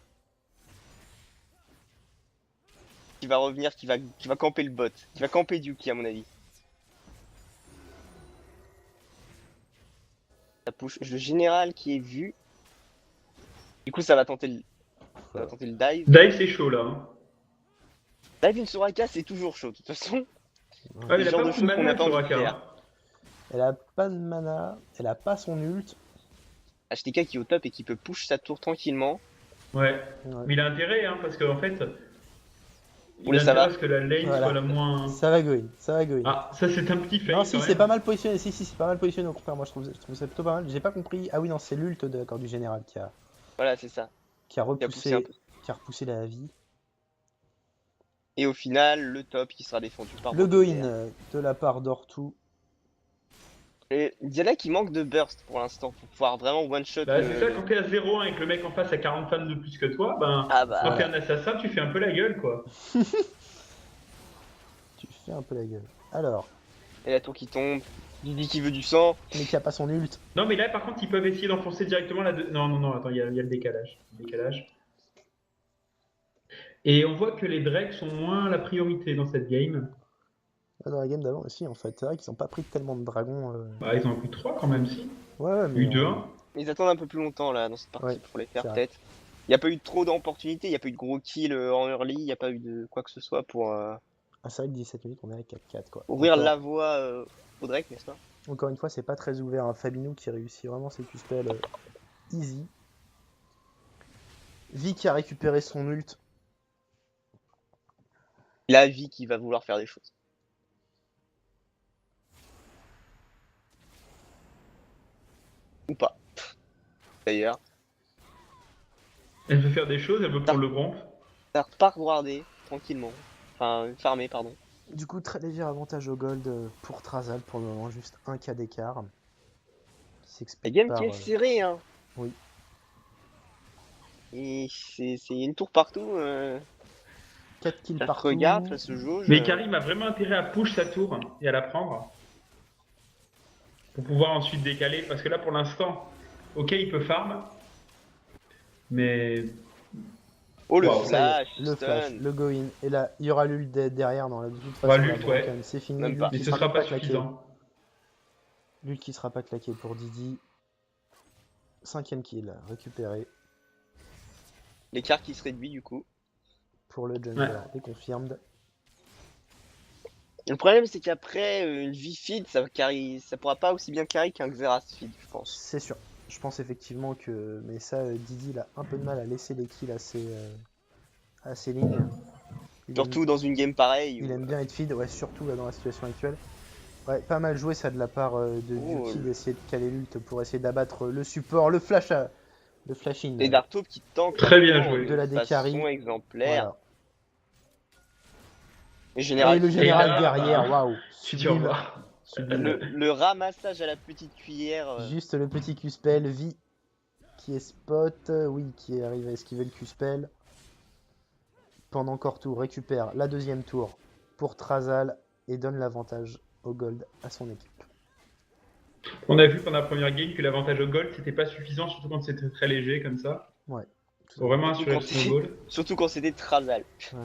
Qui va revenir, qui va camper le bot. Qui va camper Yuki, à mon avis. Ça push. Le général qui est vu. Du coup, ça va tenter le dive. Dive, c'est chaud là. Hein. Dive une Soraka, c'est toujours chaud, de toute façon. Ouais, Le il a genre pas de beaucoup de choses qu'on mana, n'a pas envie de Soraka. faire. Hein. Elle a pas de mana, elle a pas son ult. HTK qui est au top et qui peut push sa tour tranquillement. Ouais. Ouais. Mais il a intérêt, hein, parce qu'en fait, il Oui, a ça intérêt va. à ce que la lane Voilà. soit la moins. Ça va go in, ça va go in. Ah, ça c'est un petit fail. non, si, quand c'est même. pas mal positionné. Si, c'est pas mal positionné au contraire. Moi, je trouve ça plutôt pas mal. J'ai pas compris. Ah oui, non, c'est l'ult d'accord du général Voilà, c'est ça. qui a Il a poussé un repoussé, peu. qui a repoussé la vie. Et au final, le top qui sera défendu par Le go Brother. in de la part d'Ortu. Et Diana qui manque de burst pour l'instant pour pouvoir vraiment one shot. Bah, c'est ça, quand t'es à 0-1 et que le mec en face a 40 fans de plus que toi, ben, Ah bah. quand t'es un assassin, tu fais un peu la gueule quoi. Tu fais un peu la gueule. Alors, Et la tour qui tombe. Didi qui veut du sang. mais qui a pas son ult. Non, mais là par contre, ils peuvent essayer d'enfoncer directement la. Non, attends, il y a le décalage. Et on voit que les Drakes sont moins la priorité dans cette game. Dans la game d'avant aussi, en fait. C'est vrai qu'ils ont pas pris tellement de dragons. Bah, ils en ont pris 3 quand même, si. Ouais, mais. Eu 2-1. Ils attendent un peu plus longtemps là dans cette partie Ouais, pour les faire c'est vrai. peut-être. Il n'y a pas eu trop d'opportunités, il n'y a pas eu de gros kills en early, il n'y a pas eu de quoi que ce soit pour Ah, c'est vrai que 17 minutes, on est à 4-4 quoi. ouvrir Encore- la voie au Drake, n'est-ce pas? Encore une fois, c'est pas très ouvert. Fabinou qui réussit vraiment ses Q-spells easy. Vi qui a récupéré son ult. La vie qui va vouloir faire des choses. Ou pas. D'ailleurs. Elle veut faire des choses, elle veut prendre le gromp. Ça repart wardé, tranquillement. Enfin, farmé, pardon. Du coup, très léger avantage au gold pour Trazal pour le moment, juste 1K d'écart. Qui La s'explique game par. qui est serrée, hein. Oui. Et c'est une tour partout. 4 kills Ça se partout. regarde, ça se jauge. Mais Karim a vraiment intérêt à push sa tour et à la prendre. Pour pouvoir ensuite décaler. Parce que là, pour l'instant, ok, il peut farm. Mais. Oh le Wow, flash, Le stun. flash, le go in. Et là, il y aura l'ult derrière. Non, là, de toute façon, Ouais, la l'ult, ouais. Broken, c'est fini. Même L'ult pas. qui Mais ce sera pas claqué. suffisant. L'ult qui sera pas claqué pour Didi. 5ème kill récupéré L'écart qui se réduit du coup. pour le jungler et confirmed. Le problème c'est qu'après une vie feed, ça pourra pas aussi bien carry qu'un Xerath feed, je pense. C'est sûr. Je pense effectivement que. Mais ça, Didi, il a un peu de mal à laisser les kills à ses lignes. Surtout dans une game pareille. Il aime bien être feed, ouais, surtout là, dans la situation actuelle. Ouais, pas mal joué ça de la part de Yuki d'essayer de caler l'ult pour essayer d'abattre le support, le flash in. Et Darktop qui tank Très bien joué. De la décarie. façon exemplaire. Voilà. Et général, Et le général Et là, derrière, bah, waouh. Tu Sublime. vois. Sublime. le ramassage à la petite cuillère. Juste le petit Q-spell, Vi qui est spot, oui, qui arrive à esquiver le Q-spell. Pendant qu'Ortu récupère la deuxième tour pour Trazal et donne l'avantage au gold à son équipe. On a vu pendant la première game que l'avantage au gold c'était pas suffisant, surtout quand c'était très léger comme ça. Ouais. Faut vraiment Surtout assurer quand le c'est- snowball. Surtout quand c'était Trazal. Ouais.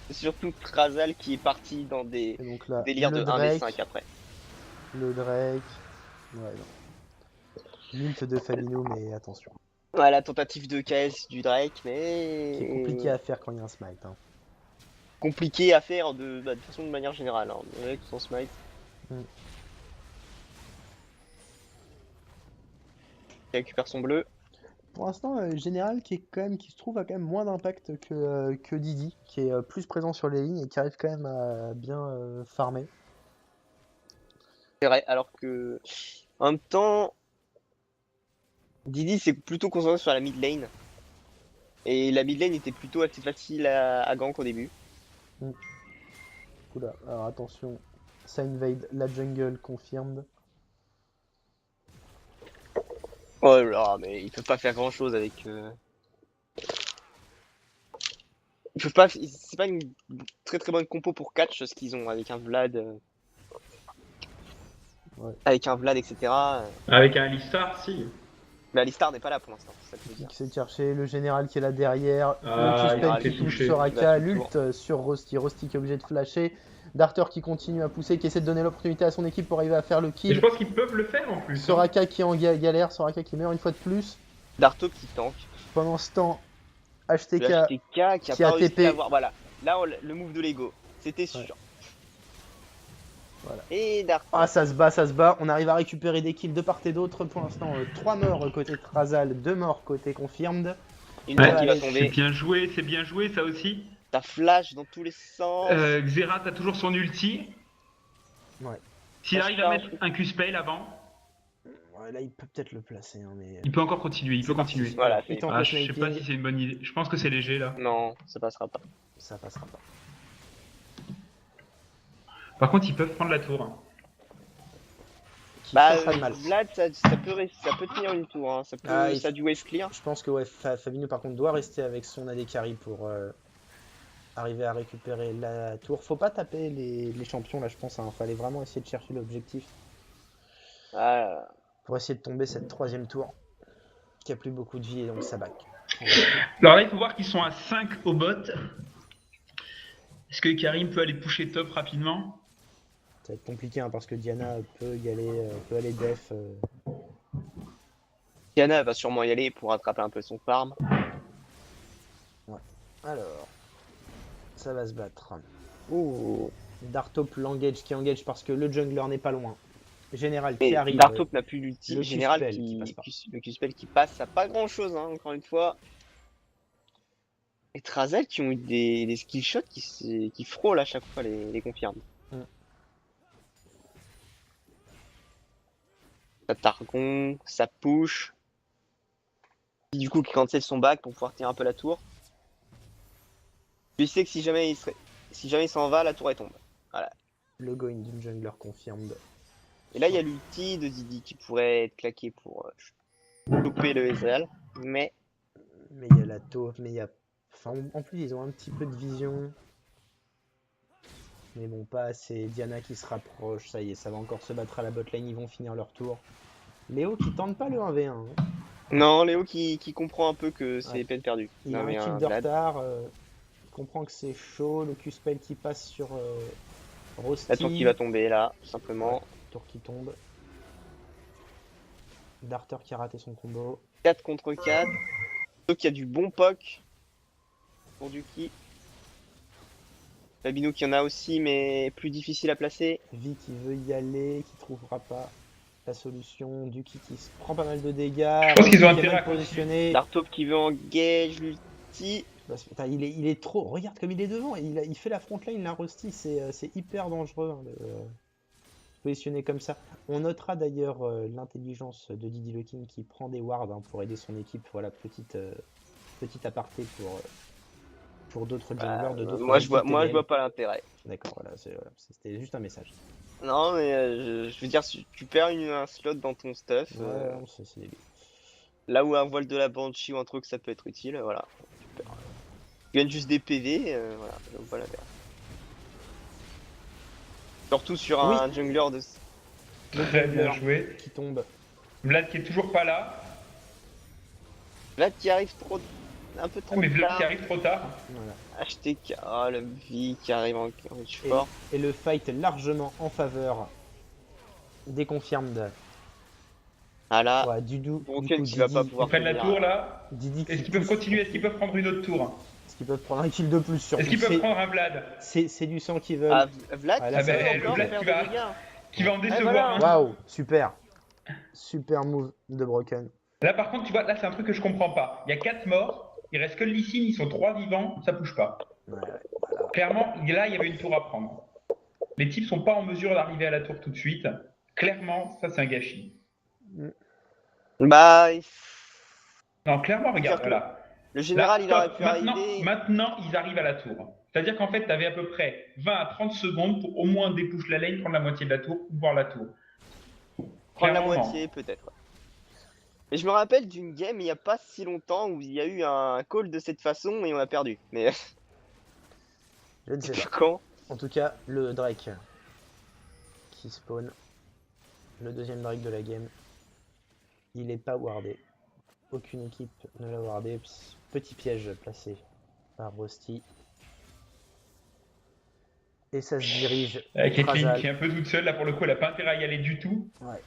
C'est surtout Trazal qui est parti dans des Et donc là, délires le de Drake, 1v5 après. le Drake. Ouais, non. L'ult de Fabino, mais attention. Ouais, la tentative de KS du Drake, Qui mais. est compliqué à faire quand il y a un smite. Hein. Compliqué à faire de façon de manière générale, hein, avec son smite. Mm. Il récupère son bleu. Pour l'instant, Général qui se trouve à quand même moins d'impact que Didi, qui est plus présent sur les lignes et qui arrive quand même à bien farmer. C'est vrai, alors que. En même temps. Didi s'est plutôt concentré sur la mid lane. Et la mid lane était plutôt assez facile à gank au début. Oula, alors attention. Ça invade la jungle, confirmed. Oh là, mais il peut pas faire grand chose avec. Il peut pas. C'est pas une très très bonne compo pour catch ce qu'ils ont avec un Vlad. Ouais. Avec un Vlad, etc. Avec un Alistar, si. Mais Alistar n'est pas là pour l'instant, c'est ça que je veux dire. Qui s'est cherché, le général qui est là derrière, Ah, le il Q-Spell s'est qui fait touche toucher. Soraka, Il va tout l'ult sur Rosti, Rosti qui est obligé de flasher, Darter qui continue à pousser, qui essaie de donner l'opportunité à son équipe pour arriver à faire le Et je kill, pense qu'ils peuvent le faire en plus. Soraka qui est en galère, Soraka qui meurt une fois de plus, Darto qui tank. pendant ce temps, Le HTK HTK qui a qui pas a réussi TP. à avoir. Voilà, là le move de Lego, c'était sûr. Ouais. Voilà. Et Darto. Ah, ça se bat, on arrive à récupérer des kills de part et d'autre. Pour l'instant, 3 morts côté Trazal, 2 morts côté Confirmed. Une Ouais, fois qui va allez, c'est tomber. bien joué ça aussi. Ça flash dans tous les sens. Xerath a toujours son ulti. Ouais. S'il Ça arrive à mettre un Q-Spell avant, Ouais, là, il peut peut-être le placer, hein, mais... il peut encore continuer, il peut C'est parti. continuer. Voilà, Il c'est- tente Ah, le je sais pas sniping. si c'est une bonne idée. Je pense que c'est léger là. Non, ça passera pas. Ça passera pas. Par contre, ils peuvent prendre la tour. Qui Bah, fera pas de mal. Vlad, ça peut tenir une tour. Hein. Ça, peut, Ah, il- ça a du wave clear. Je pense que ouais, Fabinho par contre doit rester avec son AD carry pour arriver à récupérer la tour. Faut pas taper les champions là, je pense. Hein. Fallait vraiment essayer de chercher l'objectif Ah, pour essayer de tomber cette troisième tour qui a plus beaucoup de vie et donc ça back. Alors là, il faut voir qu'ils sont à 5 au bot. Est-ce que Karim peut aller pusher top rapidement? Ça va être compliqué hein, parce que Diana peut y aller, peut aller def. Diana va sûrement y aller pour rattraper un peu son farm. Alors, ça va se battre. Ouh. Dartop l'engage qui engage parce que le jungler n'est pas loin. Général Mais qui arrive. Dartop n'a plus l'ulti. le Général Q-spell qui, qui passe pas. le Q-spell qui passe, ça pas grand chose, hein, encore une fois. Et Trazal qui ont eu des skill shots qui frôlent à chaque fois les confirmes. Mm. Ça Targon, ça push. Du coup, qui cancel son back pour pouvoir tirer un peu la tour. Puis il sait que si jamais il s'en va, la tour elle tombe. Le going d'une jungler confirmed. Et là, il y a l'ulti de Didi qui pourrait être claqué pour choper le Ezreal. Mais Mais il y a la taupe, mais il y a... Enfin, en plus, ils ont un petit peu de vision. Mais bon, pas assez. Diana qui se rapproche, ça y est, ça va encore se battre à la botlane, ils vont finir leur tour. Léo qui tente pas le 1v1. Hein. non, Léo qui comprend un peu que c'est Ouais. peine perdue. Il a Non, mais un kill de Vlad. retard, il comprend que c'est chaud, le Q-spell qui passe sur Rosti. La tour qui va tomber là, tout simplement. Tour qui tombe. Darter qui a raté son combo. 4 contre 4. Donc il y a du bon poke pour Duki. Fabino qui en a aussi, mais plus difficile à placer. Vi qui veut y aller, qui trouvera pas la solution. Duki qui se prend pas mal de dégâts. Je pense qu'ils ont Rosti qui est intérêt mal à continuer. positionné. Dartop qui veut engage l'ulti. Putain, il est trop. Regarde comme il est devant. Il fait la front line, la Rusty. C'est hyper dangereux hein, de se positionner comme ça. On notera d'ailleurs l'intelligence de Didi Le King qui prend des wards hein, pour aider son équipe. Voilà, petite aparté pour d'autres junglers de d'autres Moi je équipes TDM. vois pas l'intérêt. D'accord, voilà, c'était juste un message. Non mais je veux dire, si tu perds un slot dans ton stuff, Ouais, non, c'est débile. là où un voile de la Banshee ou un truc ça peut être utile, voilà. Tu gagnes juste des PV, voilà, je vois la perte. Surtout sur un jungler de... Le Très bien jungler joué. qui tombe. Vlad qui est toujours pas là. Vlad qui arrive un peu Ah, trop mais Vlad tard. qui arrive trop tard. Voilà. HTK, oh le V qui arrive en reach fort. Et le fight largement en faveur des confirmed. Ah là, Ouais, du coup, Broken qui va pas Ils pouvoir prennent la tenir. tour là. Didi Est-ce qui qu'ils peuvent pousse. continuer? Est-ce qu'ils peuvent prendre une autre tour? Est-ce qu'ils peuvent prendre un kill de plus sur Est-ce qu'ils peuvent prendre un Vlad? C'est du sang qu'ils veulent. Ah, Vlad Ah, qui là, peut ben, encore Vlad faire qui des va- dégâts. Qui va en décevoir voilà. un. Waouh, super. Super move de Broken. Là par contre, tu vois, là c'est un truc que je comprends pas. Il y a 4 morts, il reste que le Lee Sin, ils sont 3 vivants, ça bouge pas. Ouais, voilà. Clairement, là il y avait une tour à prendre. Les types sont pas en mesure d'arriver à la tour tout de suite. Clairement, ça c'est un gâchis. Bah, Non, clairement, regarde, Surtout. voilà. Le général, il aurait stop. pu Maintenant, arriver. maintenant, ils arrivent à la tour. C'est-à-dire qu'en fait, tu avais à peu près 20 à 30 secondes pour au moins dépush la lane, prendre la moitié de la tour, ou voir la tour. Prendre la Clairement, moitié, peut-être. Ouais. Et je me rappelle d'une game il n'y a pas si longtemps où il y a eu un call de cette façon et on a perdu. Mais Je ne sais pas. quand? En tout cas, le Drake qui spawn, le deuxième Drake de la game, il est pas wardé. Aucune équipe ne l'a wardé. Petit piège placé par Rusty. Et ça se dirige Caitlyn Thrasal. qui est un peu toute seule, là pour le coup, elle n'a pas intérêt à y aller du tout. Ouais.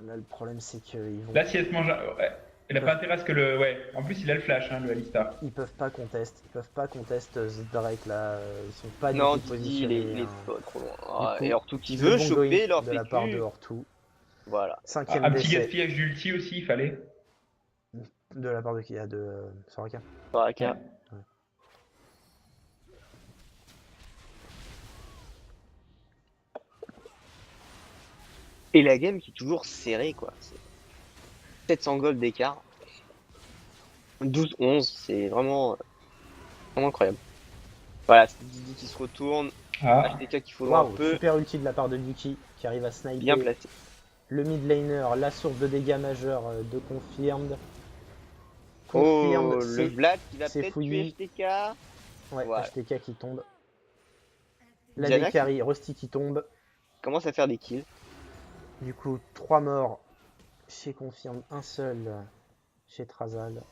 Là, le problème, c'est qu'ils vont. Là, si elle se mange. Ouais. Elle n'a pas intérêt à ce que le. Ouais. En plus, il a le flash, hein, le Alistar. Ils peuvent pas contest. Ils peuvent pas contest ce Drake là. Ils sont pas du Non, tout Didi, positionnés. il est hein. pas trop loin. Du Ah, coup, et Ortu qui le veut bon choper going leur de la part de PQ. Ortu. Voilà. Cinquième Un petit décès gaspillage d'ulti aussi, il fallait. de la part de qui? De Soraka. Soraka. Ouais. Et la game qui est toujours serrée, quoi. 700 gold d'écart. 12-11, c'est vraiment incroyable. Voilà, c'est Didi qui se retourne. Ah. HTK qui faut un Waouh, peu. super ulti de la part de Yuki qui arrive à sniper Bien placé. le mid laner, la source de dégâts majeurs de Confirmed. Oh, c'est- le Vlad qui va c'est peut-être fouillis. tuer HTK. Ouais, Voilà. HTK qui tombe. La Diana Dekari, Rusty qui tombe. commence à faire des kills. Du coup, 3 morts chez Confirmed, un seul chez Thrasal.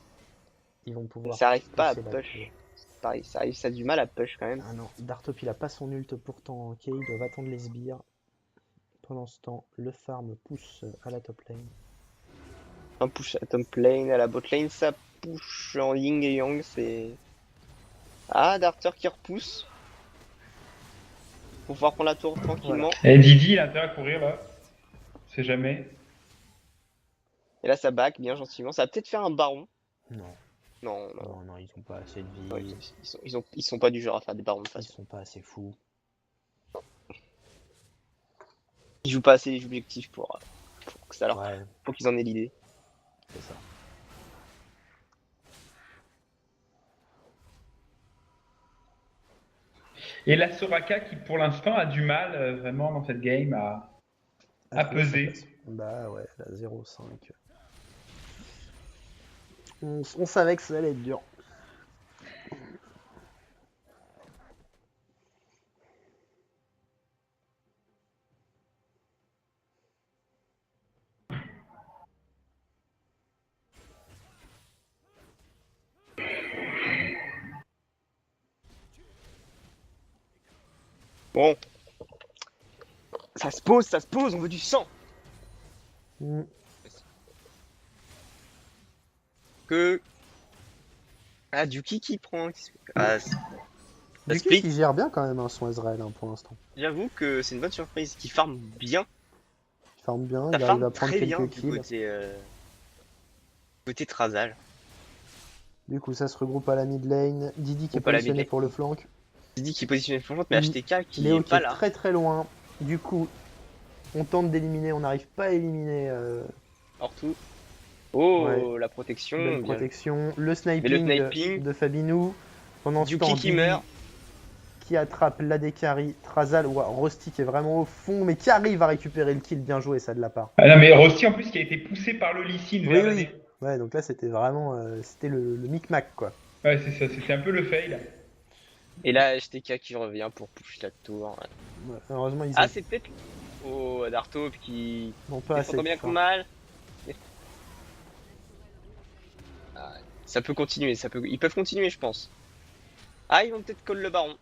Ils vont pouvoir. Ça arrive pas à pousser la push. tour. C'est pareil, ça a du mal à push quand même. Ah non, Dartop il a pas son ult pourtant, ok, ils doivent attendre les sbires. Pendant ce temps, le farm pousse à la top lane. Un push à top lane, à la bot lane, ça push en yin et yang, c'est. Ah, Darter qui repousse. Pour pouvoir prendre la tour tranquillement. Et Didi, il a intérêt à courir là. On sait jamais. Et là, ça back bien gentiment. Ça va peut-être faire un baron. Non, Non, non. non, non, ils ont pas assez de vie. Ouais, ils sont pas du genre à faire des barons de Ils façon. sont pas assez fous. Ils jouent pas assez les objectifs pour que ça leur. Ouais, Pour qu'ils en aient l'idée. c'est ça. Et la Soraka qui pour l'instant a du mal vraiment dans cette game à trouver sa peser. place. Bah ouais, la 0,5. On savait que ça allait être dur. Bon. Ça se pose, on veut du sang. Mm. Que. Ah, Duki qui prend. Ah, Du coup, split. il gère bien quand même hein, son Ezreal hein, pour l'instant. J'avoue que c'est une bonne surprise. Qui farm bien. Il farme bien, Ça il arrive farm à prendre très bien quelques du kills. côté Thrasal. Du coup, ça se regroupe à la mid lane. Didi qui est Groupe à la positionné mid lane. pour le flank. Didi qui est positionné flanchante, mais HTK qui Léo est qui pas est là. très très loin. Du coup, on tente d'éliminer, on n'arrive pas à éliminer. Ortu. Oh, Ouais. la protection. Belle bien. protection. Le Mais sniping, le sniping. de Fabinou. Pendant ce Duki temps, qui Didi meurt. qui attrape la Dekari. Thrasal ou Rusty qui est vraiment au fond, mais qui arrive à récupérer le kill. Bien joué, ça de la part. Ah non, mais Rossi en plus qui a été poussé par le Lee Sin Oui, vers la oui. nez. Ouais, donc là, c'était vraiment c'était le micmac quoi. Ouais, c'est ça, c'était un peu le fail. Et là, HTK qui revient pour push la tour. Ouais, heureusement, ils Ah, c'est peut-être. Oh, Dartop qui. n'ont pas assez Défend de bien fin. que mal. Ah, ça peut continuer, ils peuvent continuer, je pense. Ah, ils vont peut-être call le baron.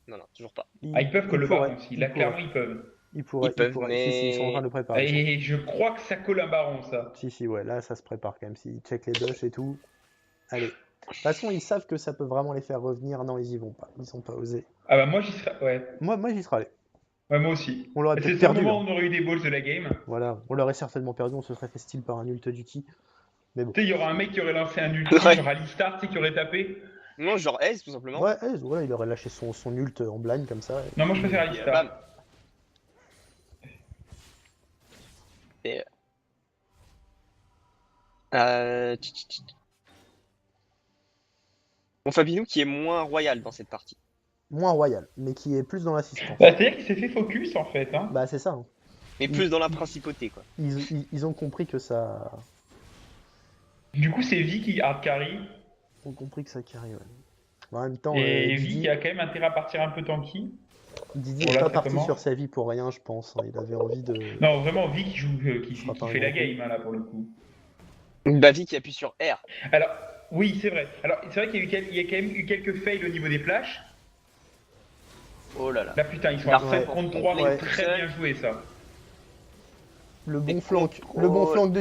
Non, toujours pas. Ah, ils peuvent que le pourraient, baron aussi. Là, clairement, ils peuvent. Ils pourraient, Ils peuvent, pourraient. mais- Si, ils sont en train de le préparer. Et je crois que ça colle un baron, ça. Si, ouais, là, ça se prépare quand même. S'ils checkent les bush et tout. Allez. De toute façon, ils savent que ça peut vraiment les faire revenir. Non, ils y vont pas. Ils sont pas osés. Ah bah moi, j'y serais... Ouais. Moi j'y serais allé. Ouais, moi aussi. On l'aurait C'est peut-être le perdu. moment où hein. on aurait eu des balls de la game. Voilà, on l'aurait certainement perdu. On se serait fait style par un ult du ki. Mais bon. Tu sais, il y aura un mec qui aurait lancé un ulti, Ouais. genre Alistar, tu sais, qui aurait tapé. Non, genre Ace, tout simplement. Ouais, ouais, il aurait lâché son ult en blind comme ça. Non, moi, je préfère Et, Alistar. bam. Et, Tch. Bon, Fabinou qui est moins royal dans cette partie. Moins royal, mais qui est plus dans l'assistance. Bah, c'est-à-dire qu'il s'est fait focus en fait. Hein. Bah c'est ça. Hein. Mais plus dans la principauté, quoi. Ils ont compris que ça... Du coup, c'est Vi qui hard carry. Ils ont compris que ça carry, ouais. En même temps, Et Vi Didi, qui a quand même intérêt à partir un peu tanky. Didi Pour est pas là, parti comment sur sa vie pour rien, je pense. Hein. Il avait envie de... Non, vraiment Vi qui joue, qui sera pas un fait la grand coup. game hein, là pour le coup. Bavi qui appuie sur R. Alors, oui, c'est vrai. Alors, c'est vrai qu'il y a quand même eu quelques fails au niveau des flashs. Oh là là. Là, putain, ils sont Parfait à 5 pour contre 3, contrer c'est tout très seul. bien joué ça. Le bon Et flank, contrôle. le bon flank de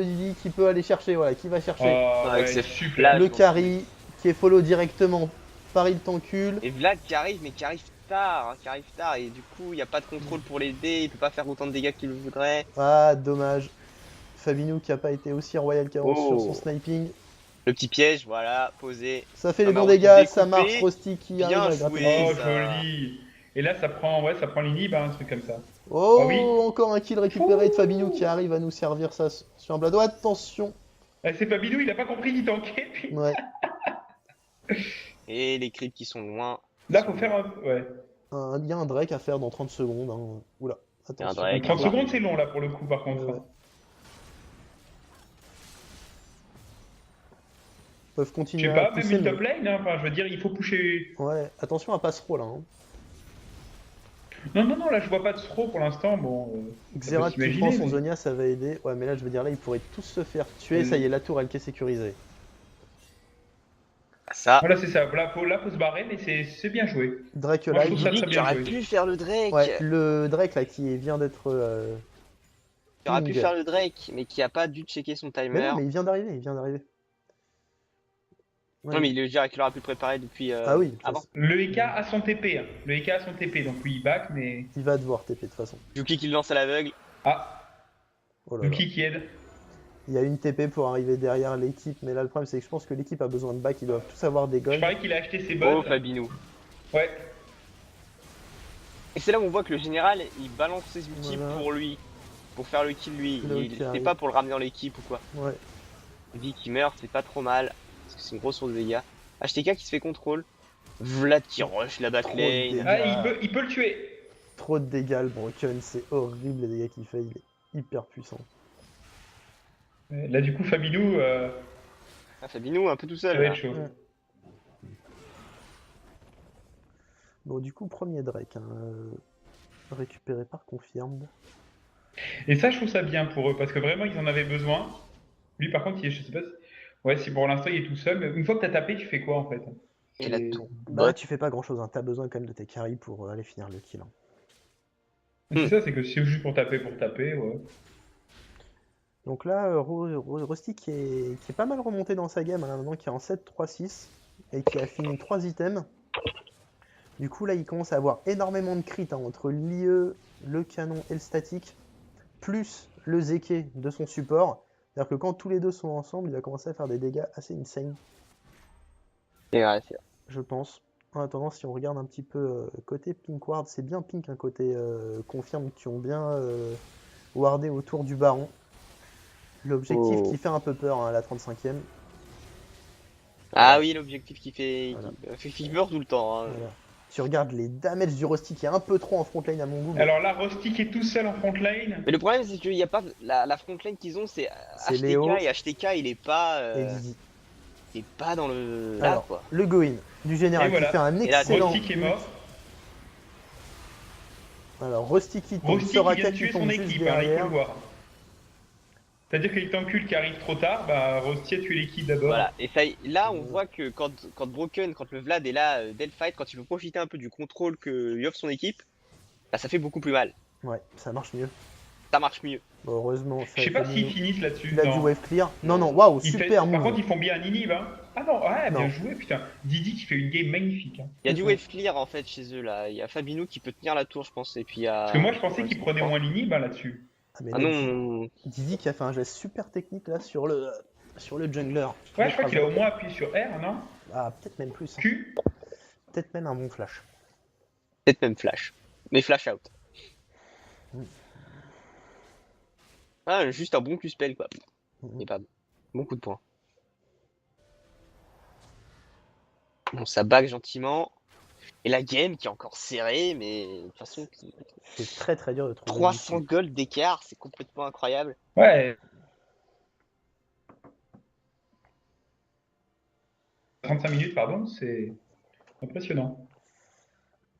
Didi qui peut aller chercher, voilà, qui va chercher. Oh, Avec ouais, ses super. flashs. Le donc, carry qui est follow directement par il t'encule. Et Vlad qui arrive, mais qui arrive tard. Hein, qui arrive tard. Et du coup, il n'y a pas de contrôle pour l'aider. Il peut pas faire autant de dégâts qu'il le voudrait. Ah, dommage. Fabinou qui a pas été aussi royal qu'avant sur son Oh. sniping. Le petit piège, voilà, posé. Ça fait Ah, les bah, bons on peut dégâts, ça découper. marche. Rosti qui Bien arrive à gratter. joué. Oh, ça. joli. Et là, ça prend l'inhib, hein, un truc comme ça. Oh, Ah oui. encore un kill récupéré de Fabinou qui arrive à nous servir ça sur un blado. Attention. C'est Fabinou, il a pas compris qu'il tankait. Puis... Ouais. Et les creeps qui sont loin. Là, faut faire un. Ouais. Il y a un Drake à faire dans 30 secondes. Hein. Oula, attention. Drake. 30 secondes, c'est long là pour le coup, par contre. Ouais. Ils peuvent Je continuer sais à pas, même pousser. une Mais... top lane, hein. Enfin, je veux dire, il faut pusher. Ouais, attention à pas se là. Hein. Non, là, je vois pas de throw pour l'instant. Bon. Xerath qui s'imaginer, prend son mais- Zonia, ça va aider. Ouais, mais là, je veux dire, là, ils pourraient tous se faire tuer. Ça y est, la tour, elle qui est sécurisée. Ça. Voilà, c'est ça. Là, faut se barrer, mais c'est bien joué. Drake Moi, je live. trouve ça Didi très qui bien aurait joué. pu faire le Drake. Ouais, le Drake là qui vient d'être. Qui aurait pu ping. faire le Drake, mais qui a pas dû checker son timer. Mais non, mais il vient d'arriver, il vient d'arriver. Ouais. Non, mais il le gère qu'il aurait pu le préparer depuis Ah oui, avant. Le EK a son TP. Hein. Le EK a son TP, donc oui, il back, mais. il va devoir TP de toute façon. Yuki qui le lance à l'aveugle. Ah, Oh là là. Yuki qui aide. Il y a une TP pour arriver derrière l'équipe, mais là le problème c'est que je pense que l'équipe a besoin de back, ils doivent tous avoir des Je goals. parie qu'il a acheté ses Oh, bots. Fabinou. Ouais. Et c'est là où on voit que le général, il balance ses ultis Voilà. pour lui. Pour faire le kill lui. Le qui C'est arrive. pas pour le ramener dans l'équipe ou quoi. Ouais. Vi qui meurt, c'est pas trop mal. Parce que c'est une grosse source de dégâts. HTK qui se fait contrôle. Vlad qui rush la Trop de batlane. dégâts. Ah, il peut le tuer. Trop de dégâts, le Broken, c'est horrible les dégâts qu'il fait, il est hyper puissant. Là, du coup, Fabinou, Ah, Fabinou un peu tout ça seul. va là. être chaud. Ouais. Bon du coup premier Drake, hein, récupéré par Confirmed. Et ça, je trouve ça bien pour eux, parce que vraiment, ils en avaient besoin. Lui, par contre, je sais pas si... Ouais, si pour l'instant, il est tout seul, mais une fois que t'as tapé, tu fais quoi, en fait? Et la Et- tour. Bah Bot. tu fais pas grand chose, hein. T'as besoin quand même de tes carries pour aller finir le kill. Hein. C'est ça, c'est que c'est juste pour taper, ouais. Donc là, Rusty qui est pas mal remonté dans sa game, hein, maintenant qui est en 7-3-6 et qui a fini 3 items. Du coup là il commence à avoir énormément de crits hein, entre l'IE, le canon et le statique, plus le Zeke de son support. C'est-à-dire que quand tous les deux sont ensemble, il va commencer à faire des dégâts assez insane, C'est vrai, c'est vrai. je pense. En attendant, si on regarde un petit peu côté Pink Ward, c'est bien Pink, un côté confirme, qui ont bien wardé autour du baron. L'objectif Oh. qui fait un peu peur hein, à la 35e. Ah oui, l'objectif qui fait. Voilà. Qui meurt tout le temps. Hein. Voilà. Tu regardes les damages du Rusty qui est un peu trop en front lane à mon goût. mais Alors là, Rustic est tout seul en front lane. Mais le problème, c'est qu'il n'y a pas. La front lane qu'ils ont, c'est C'est HTK. Léo. Et HTK, il est pas. Et Didi. Il est pas dans le. Là, Alors, quoi. le go-in du général Et voilà. qui fait un Et là, excellent. Rustic est mort. Alors, Rusty qui tombe, Rustic, il Soraka vient de qui tuer son tombe juste équipe, hein, il faut derrière. le voir. C'est-à-dire que les tankules qui arrivent trop tard, bah Rusty a tué l'équipe d'abord. Voilà. Et ça, là, on voit que quand Broken, quand le Vlad est là, dès le fight, quand il veut profiter un peu du contrôle que lui offre son équipe, bah, ça fait beaucoup plus mal. Ouais, ça marche mieux. Ça marche mieux. Bon, heureusement, ça Je sais a pas fait s'ils mieux. finissent là-dessus. Il a du Non. wave clear. Non, non, waouh, Il fait- super Par contre, move. ils font bien un inhib. Hein. Ah non, ouais, bien Non. joué, putain. Didi qui fait une game magnifique. Hein. Il y a du wave clear en fait chez eux là. Il y a Fabinou qui peut tenir la tour, je pense. Et puis il y a. Parce que moi, je pensais qu'ils prenaient moins l'inhib hein, là-dessus. Ah, mais Ah là, non. Didi qui a fait un geste super technique là sur le jungler. Ouais, je crois qu'il a au moins appuyé sur R, non? Ah, peut-être même plus. Hein. Q. Peut-être même un bon flash. Peut-être même flash. Mais flash out. Ah, juste un bon Q-spell quoi. Mhm. Il est pas bon. Bon coup de poing. Bon, ça back gentiment. Et la game qui est encore serrée, mais de toute façon, C'est très très dur de trouver. 300 l'issue. gold d'écart, c'est complètement incroyable. Ouais. 35 minutes, pardon, c'est impressionnant.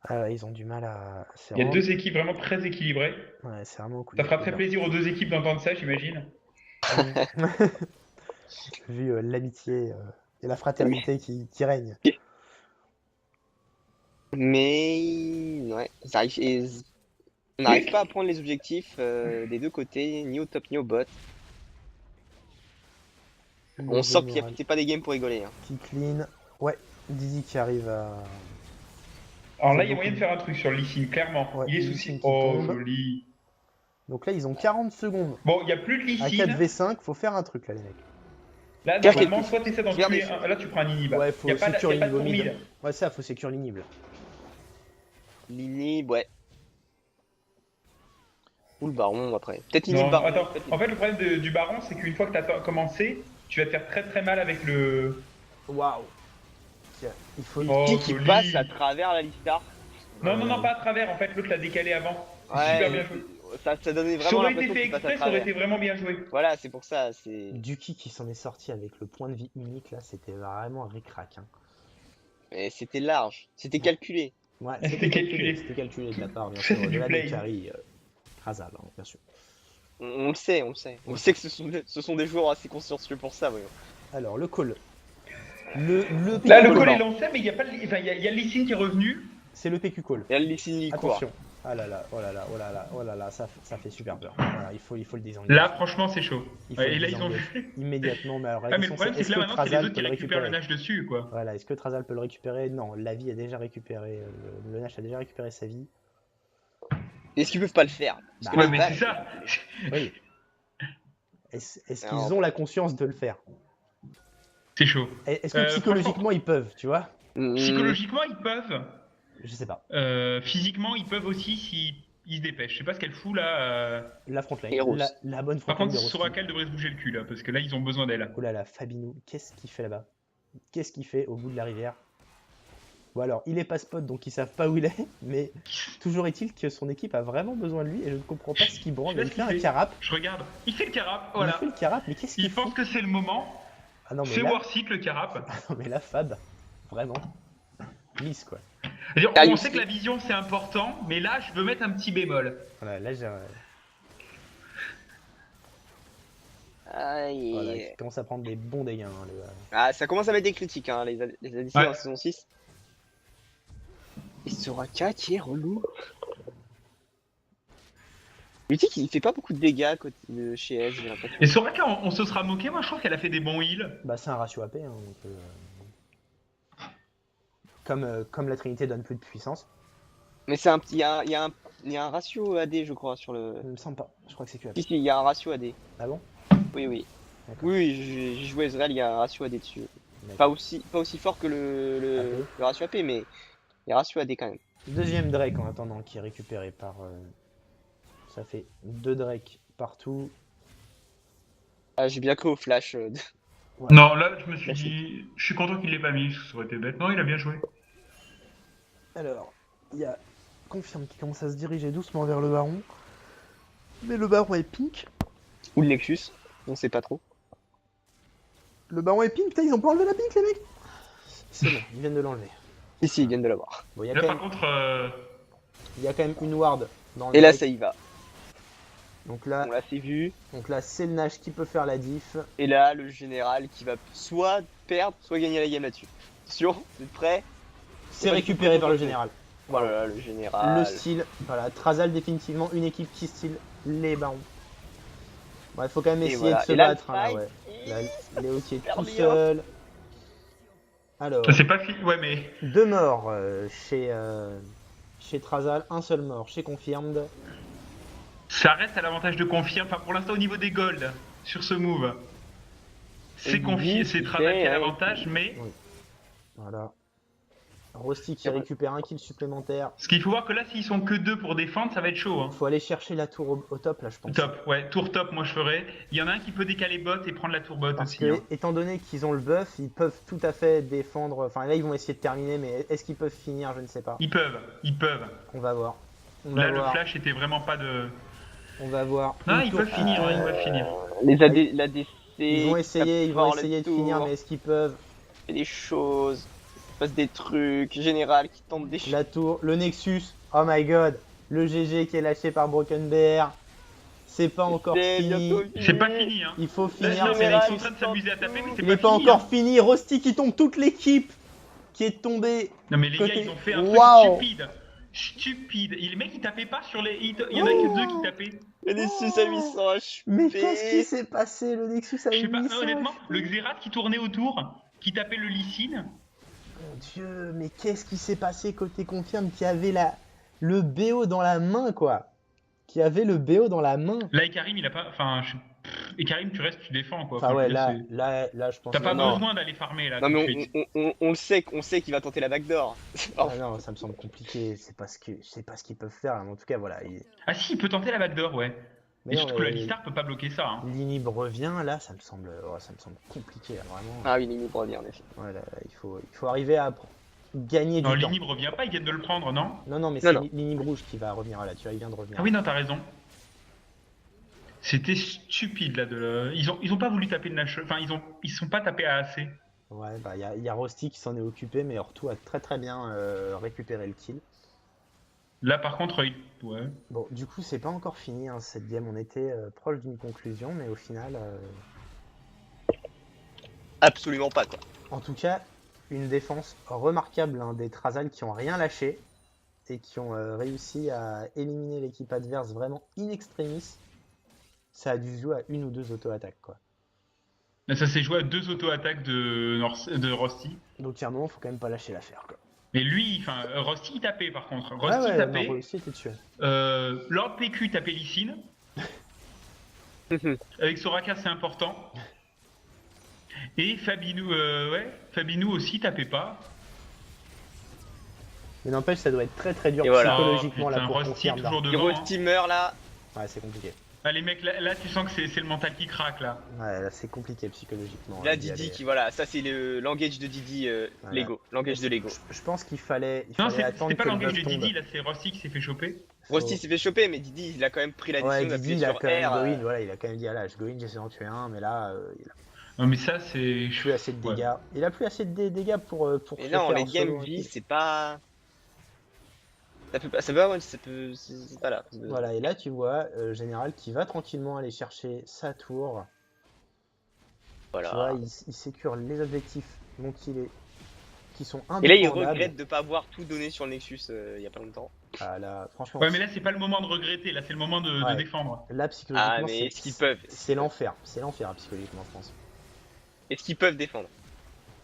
Ah ouais, ils ont du mal à. Il y a deux équipes vraiment très équilibrées. Ouais, c'est vraiment cool. Ça fera très plaisir aux deux équipes d'entendre ça, j'imagine. Vu l'amitié et la fraternité qui règne. Mais ouais, on n'arrive pas à prendre les objectifs des deux côtés, ni au top ni au bot. On sent qu'il n'y a peut-être pas des games pour rigoler. Hein. Qui clean. Ouais, Dizzy qui arrive à. Alors là, il y a moyen de faire un truc sur Lee Sin, clairement. Ouais, il est Lee souci. Sin qui Oh, tombe. joli. Donc là, ils ont 40 secondes. Bon, il n'y a plus de Lee À Sin. 4v5, faut faire un truc là, les mecs. Là, Faire normalement, quelque soit tu essaies d'en Faire tuer des un. Là, tu prends un inhib. Ouais, Il faut n'y a pas de secure l'inhib au tour mid. mid. Ouais, ça, faut secure l'inhib. L'inhib, ouais. Ou le baron après. Peut-être Non, inhib baron. attends. peut-être En fait, le problème du baron, c'est qu'une fois que tu as commencé, tu vas te faire très très mal avec le. Waouh. Il faut. Oh, qui joli. passe à travers la Listar. Non, non, non, pas à travers. En fait, l'autre l'a décalé avant. C'est Ouais, super bien joué. ça donnait Ça vraiment aurait été l'impression fait qu'il passe à exprès, ça aurait travers. été vraiment bien joué. Voilà, c'est pour ça. C'est. Duki qui s'en est sorti avec le point de vie unique là, c'était vraiment un ric-rac. Hein. Mais c'était large, c'était calculé. Ouais, C'était calculé. C'était calculé de la part, bien C'est sûr, du de la play. Nekari Razal, hein, bien sûr. On le sait, on le sait. On sait que ce sont des joueurs assez consciencieux pour ça, voyons. Alors, le call. Le Là, le PQ call est call. lancé, mais il y a pas. Enfin, il y a Lee Sin qui est revenu. C'est le PQ call. Et là, les signes, il court. Attention. Ah là là, oh là là, oh là là, oh là là, ça fait super peur. Voilà, il faut le désengager. Là, franchement, c'est chaud. Il faut Ouais, le et là, ils ont désengager vu. immédiatement. Mais alors, la Ah, mais le question, problème, c'est est-ce que là, maintenant, c'est les Trazal autres peut qui le récupèrent le récupérer? nage dessus, quoi. Voilà, est-ce que Trazal peut le récupérer? Non, la vie a déjà récupéré. Le Nash a déjà récupéré sa vie. Est-ce qu'ils peuvent pas le faire? Parce que Ouais, là, mais ils c'est battent. ça. Oui. Est-ce Alors, qu'ils ont la conscience de le faire? C'est chaud. Est-ce que psychologiquement ils peuvent, tu vois? Psychologiquement, ils peuvent. Je sais pas. Physiquement, ils peuvent aussi s'ils se dépêchent. Je sais pas ce qu'elle fout là. La frontline. Eros. La bonne Par frontline contre, de Rossi. Soraka, elle devrait se bouger le cul là, parce que là, ils ont besoin d'elle. Oh là là, Fabinou, qu'est-ce qu'il fait là-bas? Qu'est-ce qu'il fait au bout de la rivière? Bon alors, il est pas spot, donc ils savent pas où il est, mais toujours est-il que son équipe a vraiment besoin de lui et je ne comprends pas ce qu'il branle. Il fait un carap. Je regarde. Il fait le carap, Il voilà. fait le carap, mais qu'est-ce qu'il Il fait? pense que c'est le moment. Ah non, mais C'est là... Warsick le carap. Ah non, mais là, Fab, vraiment, miss quoi. C'est-à-dire, Ah, on il sait que la vision c'est important, mais là, je veux mettre un petit bémol. Voilà, là j'ai... Aïe. Voilà, il commence à prendre des bons dégâts. Hein, Ah, ça commence à mettre des critiques, hein, les additions Ouais. en saison 6. Et Soraka qui est relou. Mais tu sais qu'il fait pas beaucoup de dégâts à côté de chez S, j'ai l'impression. Et Soraka, on se sera moqué, moi je trouve qu'elle a fait des bons heals. Bah c'est un ratio AP, hein, donc, comme la Trinité donne plus de puissance. Mais c'est un petit, il y a un ratio AD, je crois, sur le. Il me semble pas, je crois que c'est QAP. Si, il y a un ratio AD. Ah bon? Oui, oui. D'accord. Oui, j'ai joué Ezreal, il y a un ratio AD dessus. D'accord. Pas aussi fort que le ratio AP, mais il y a un ratio AD quand même. Deuxième Drake en attendant qui est récupéré par... Ça fait 2 Drake partout. Ah, j'ai bien cru au flash. Ouais. Non, là je me suis La dit, je suis content qu'il l'ait pas mis, ça aurait été bête. Non, il a bien joué. Alors, il y a Confirme qui commence à se diriger doucement vers le baron. Mais le baron est pink. Ou le Nexus, on sait pas trop. Le baron est pink, putain, ils ont pas enlevé la pink les mecs. C'est bon, ils viennent de l'enlever. Si, ils viennent de l'avoir. Bon, il y a Là quand par même- contre, il y a quand même une ward dans le Et là, Drake. ça y va. Donc là, On l'a fait vu. c'est le Nash qui peut faire la diff. Et là, le général qui va soit perdre, soit gagner la game là-dessus. Attention, vous êtes prêts? C'est récupéré par le général. Voilà, le général. Le style, voilà, Trazal définitivement une équipe qui style les barons. Bon, il faut quand même Et essayer voilà. de se Et là, battre. le Hein, là, fight, ouais. Là, Léo qui est super tout bien. seul. Alors, c'est pas fini. Ouais, mais 2 morts chez Trazal, un seul mort chez Confirmed. ça reste à l'avantage de Confirme. Enfin, pour l'instant, au niveau des golds sur ce move, c'est Et Confirme, Guy c'est qui Trazal qui fait, a l'avantage, mais Voilà. Rosti qui récupère un kill supplémentaire. Ce qu'il faut voir que là, s'ils sont que 2 pour défendre, ça va être chaud. Hein. Faut aller chercher la tour au top là, je pense. Top, ouais, tour top, moi je ferais. Il y en a un qui peut décaler bot et prendre la tour bot Parce aussi. que, Hein. étant donné qu'ils ont le buff, ils peuvent tout à fait défendre. Enfin, là, ils vont essayer de terminer, mais est-ce qu'ils peuvent finir? Je ne sais pas. Ils peuvent. On va voir. On va Là, voir. le flash était vraiment pas de. On va voir. Non, Une ils tour- peuvent finir, ils peuvent finir. L'ADC. Ils vont essayer de finir, mais est-ce qu'ils peuvent? Fait des choses. Il se passe des trucs. Général qui tente des choses. La tour, le Nexus. Oh my god. Le GG qui est lâché par Broken Bear. C'est pas encore fini. C'est pas fini, hein. Il faut Là, finir. non, ce mais là, ils sont en Nexus. train de s'amuser à taper, mais c'est Il pas n'est pas fini. encore Hein. fini. Rosti qui tombe toute l'équipe qui est tombée. Non, mais les Côté- gars, ils ont fait un Waouh. truc stupide. Et les mecs, ils tapaient pas sur les hits. Il y en a que 2 qui tapaient. Le Nexus à 800 HP. Mais qu'est-ce qui s'est passé? Le Nexus a Je sais pas, 800 honnêtement, HP. le Xerath qui tournait autour, qui tapait le Lee Sin. Mon dieu, mais qu'est-ce qui s'est passé côté Confirme qui avait le BO dans la main, quoi? Qui avait le BO dans la main. Là, Ekarim, il a pas. Enfin, Ekarim, tu restes, tu défends, quoi. Enfin, Enfin, ouais, je veux dire, là, je pense T'as pas non. besoin d'aller farmer, là, Non, tout de mais suite. on le sait qu'il va tenter la backdoor. Ah non, ça me semble compliqué. C'est pas ce qu'ils peuvent faire. Là. Mais en tout cas, voilà. Ah si, il peut tenter la backdoor, ouais. Mais Et non, surtout que la mais Listar peut pas bloquer ça. Hein. L'inhib revient. Là, ça me semble compliqué. Là, vraiment. Ah oui, il est revient en effet. Ouais, là, il faut arriver à gagner du Non, temps. l'Inib revient pas, ils viennent de le prendre, non? Non, mais Non, c'est non. l'inhib rouge qui va revenir là. Tu vois, il vient de revenir. Ah oui, non, t'as raison. C'était stupide, là. Ils ont pas voulu taper de la Enfin, ils sont pas tapés à assez. Ouais, bah, il y a Rosti qui s'en est occupé, mais Ortu a très bien récupéré le kill. Là, par contre, ouais. Bon, du coup, c'est pas encore fini hein, cette game. On était proche d'une conclusion, mais au final, Absolument pas, quoi. en tout cas, une défense remarquable hein, des Trazal qui ont rien lâché et qui ont réussi à éliminer l'équipe adverse vraiment in extremis. Ça a dû se jouer à une ou deux auto-attaques, quoi. Là, ça s'est joué à 2 auto-attaques de Rosti. Donc, il y a un moment, faut quand même pas lâcher l'affaire, quoi. Mais lui, enfin, Rosti il tapait par contre. Rosti Ah ouais, tapait. non, Rosti était dessus. Lord PQ tapait Lee Sin. Avec Soraka, c'est important. Et Fabinou aussi tapait pas. Mais n'empêche, ça doit être très dur Et voilà. psychologiquement Oh, là putain, pour Rosti confirmer. toujours Il devant. Hein. re-steamer là. Ouais, c'est compliqué. Ah, les mecs, là, tu sens que c'est le mental qui craque là. Ouais, là, c'est compliqué psychologiquement. Là, d'y Didi aller. qui, voilà, ça c'est le l'engage de Didi Voilà. Lego. L'engage de Lego. Je pense qu'il fallait Non, attendre c'était pas que le l'engage buff de tombe. Didi, là c'est Rosti qui s'est fait choper. Rosti s'est fait choper, mais Didi il a quand même pris la Ouais, décision Didi, d'appuyer il a sur quand même R. go in, voilà, il a quand même dit ah là, je go in, j'essaie d'en tuer un, mais là, il a Non, mais ça c'est. plus assez de dégâts. Il a plus assez de dégâts pour Et se là, en faire les un solo, game vie, hein. c'est pas. Ça peut, c'est pas là. Voilà, et là, tu vois, Général qui va tranquillement aller chercher sa tour. Voilà. Tu vois, il sécure les objectifs dont il est, qui sont Et là, il indéfendables. regrette de pas avoir tout donné sur le Nexus il y a pas longtemps. Ah, là, franchement, Ouais, mais là c'est pas le moment de regretter, là c'est le moment de Ouais. défendre. là, psychologiquement, Ah, mais est-ce qu'ils peuvent c'est l'enfer. C'est l'enfer, hein, psychologiquement, je pense. Est-ce qu'ils peuvent défendre?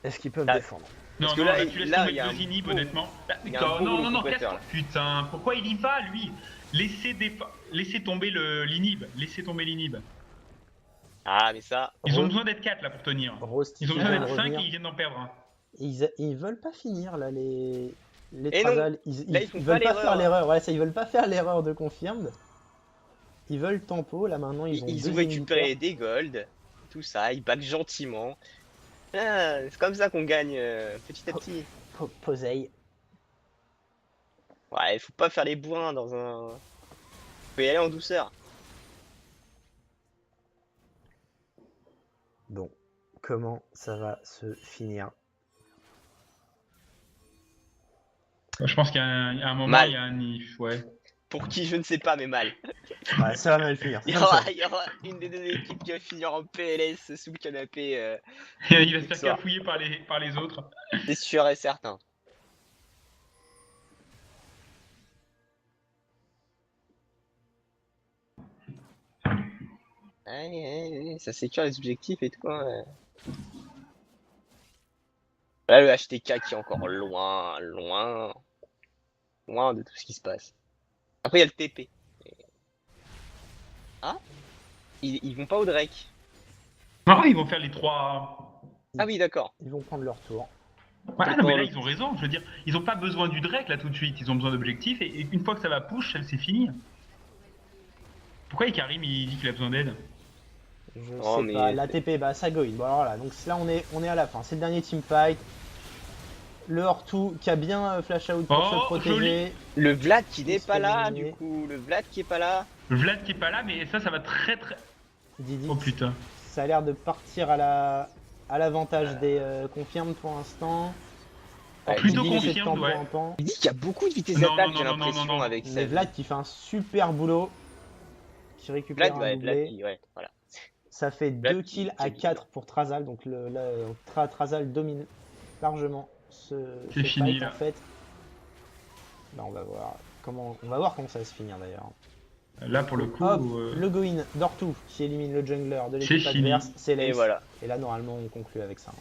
Est-ce qu'ils peuvent Là, défendre? Non, Parce que non, là, là tu laisses là, tomber il y a deux un inhibs, beau- honnêtement. Là, il y a un beau non, compresseur, là. putain, pourquoi il y va lui? Laissez tomber l'inhib, laissez tomber l'inhib. Ah, mais ça. Ils ont besoin d'être 4 là pour tenir. Rosti Ils ont qui besoin vient de d'être 5 revenir. et ils viennent d'en perdre un. Ils veulent pas finir là les Et non, Trazal. là, ils font veulent pas pas faire l'erreur. l'erreur. Voilà, ça ils veulent pas faire l'erreur de confirmed. Ils veulent tempo. Là maintenant ils ont Ils deux ont récupéré inhibiteurs. des golds, tout ça, ils back gentiment. Ah, c'est comme ça qu'on gagne petit à petit. Posey. Ouais, faut pas faire les bourrins dans un. Faut y aller en douceur. Bon, comment ça va se finir? Je pense qu'il y a un moment, Mal. il y a un if, ouais. Pour qui je ne sais pas, mais mal. Ouais, ça va mal finir. Il y c'est comme ça. aura, il y aura une des deux équipes qui va finir en PLS sous le canapé. Il va se faire Soir. cafouiller par les autres. C'est sûr et certain. Allez, ça sécure les objectifs et tout. Hein. Là, le HTK qui est encore loin de tout ce qui se passe. Après, il y a le TP. Ah, ils vont pas au Drake. Non, ils vont faire les 3. Ah oui, d'accord. Ils vont prendre leur tour. Ouais, Donc, non, mais en- là, ils ont raison. Je veux dire, ils n'ont pas besoin du Drake, là, tout de suite. Ils ont besoin d'objectifs. Et une fois que ça va push, c'est fini. Pourquoi Ikarim, il dit qu'il a besoin d'aide? Je Oh, sais mais pas. L'ATP, bah ça go in. Bon alors là, donc là on est à la fin. C'est le dernier team fight. Le Hortou qui a bien flash out pour se Oh, protéger. le Vlad qui Qui n'est se pas fait là, éliminer. du coup. Le Vlad qui est pas là. Vlad qui est pas là, mais ça va très très. Didi, Oh putain. ça a l'air de partir à l'avantage des confirmes pour l'instant. Ouais, Hortou plutôt qui essaie de confirme, tempo ouais. un pan. Il dit qu'il y a beaucoup de vitesse Non, d'attaque, non, j'ai non, non, non, l'impression, non. avec Mais ça. Vlad qui fait un super boulot. Qui récupère Vlad, un ouais, doublé. ouais, voilà. Ça fait Vlad 2 qui- kills qui à est 4 pour Trazal. Donc Trazal domine largement ce C'est fini, fight là. en fait. Là on va voir comment ça va se finir d'ailleurs. Là, pour le coup, Hop, le go-in d'Ortu qui élimine le jungler de l'équipe C'est fini. adverse, c'est Et l'ace. voilà. Et là normalement on conclut avec ça.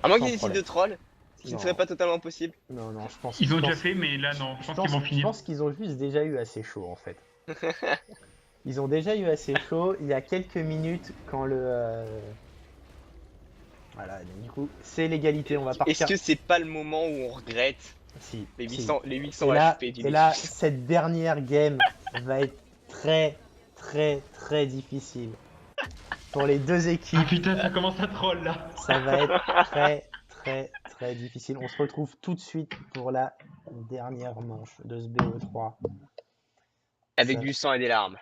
À moins Sans qu'ils décident problème. de troll, ce qui ne Non. serait pas totalement possible. Non, je pense. ils ont je déjà pense- fait, mais là, non. Je Je pense pense, qu'ils vont je finir. pense qu'ils ont juste déjà eu assez chaud en fait. Ils ont déjà eu assez chaud il y a quelques minutes quand voilà, donc, du coup c'est l'égalité, on va partir. Est-ce que c'est pas le moment où on regrette Si, les si. 800, les 800 Et là, HP du et là, Nexus? cette dernière game va être très, très, très difficile. Pour les deux Ah équipes, putain, ça commence à troll là. ça va être très, très, très difficile. On se retrouve tout de suite pour la dernière manche de ce BO3. Avec Ça- du sang et des larmes.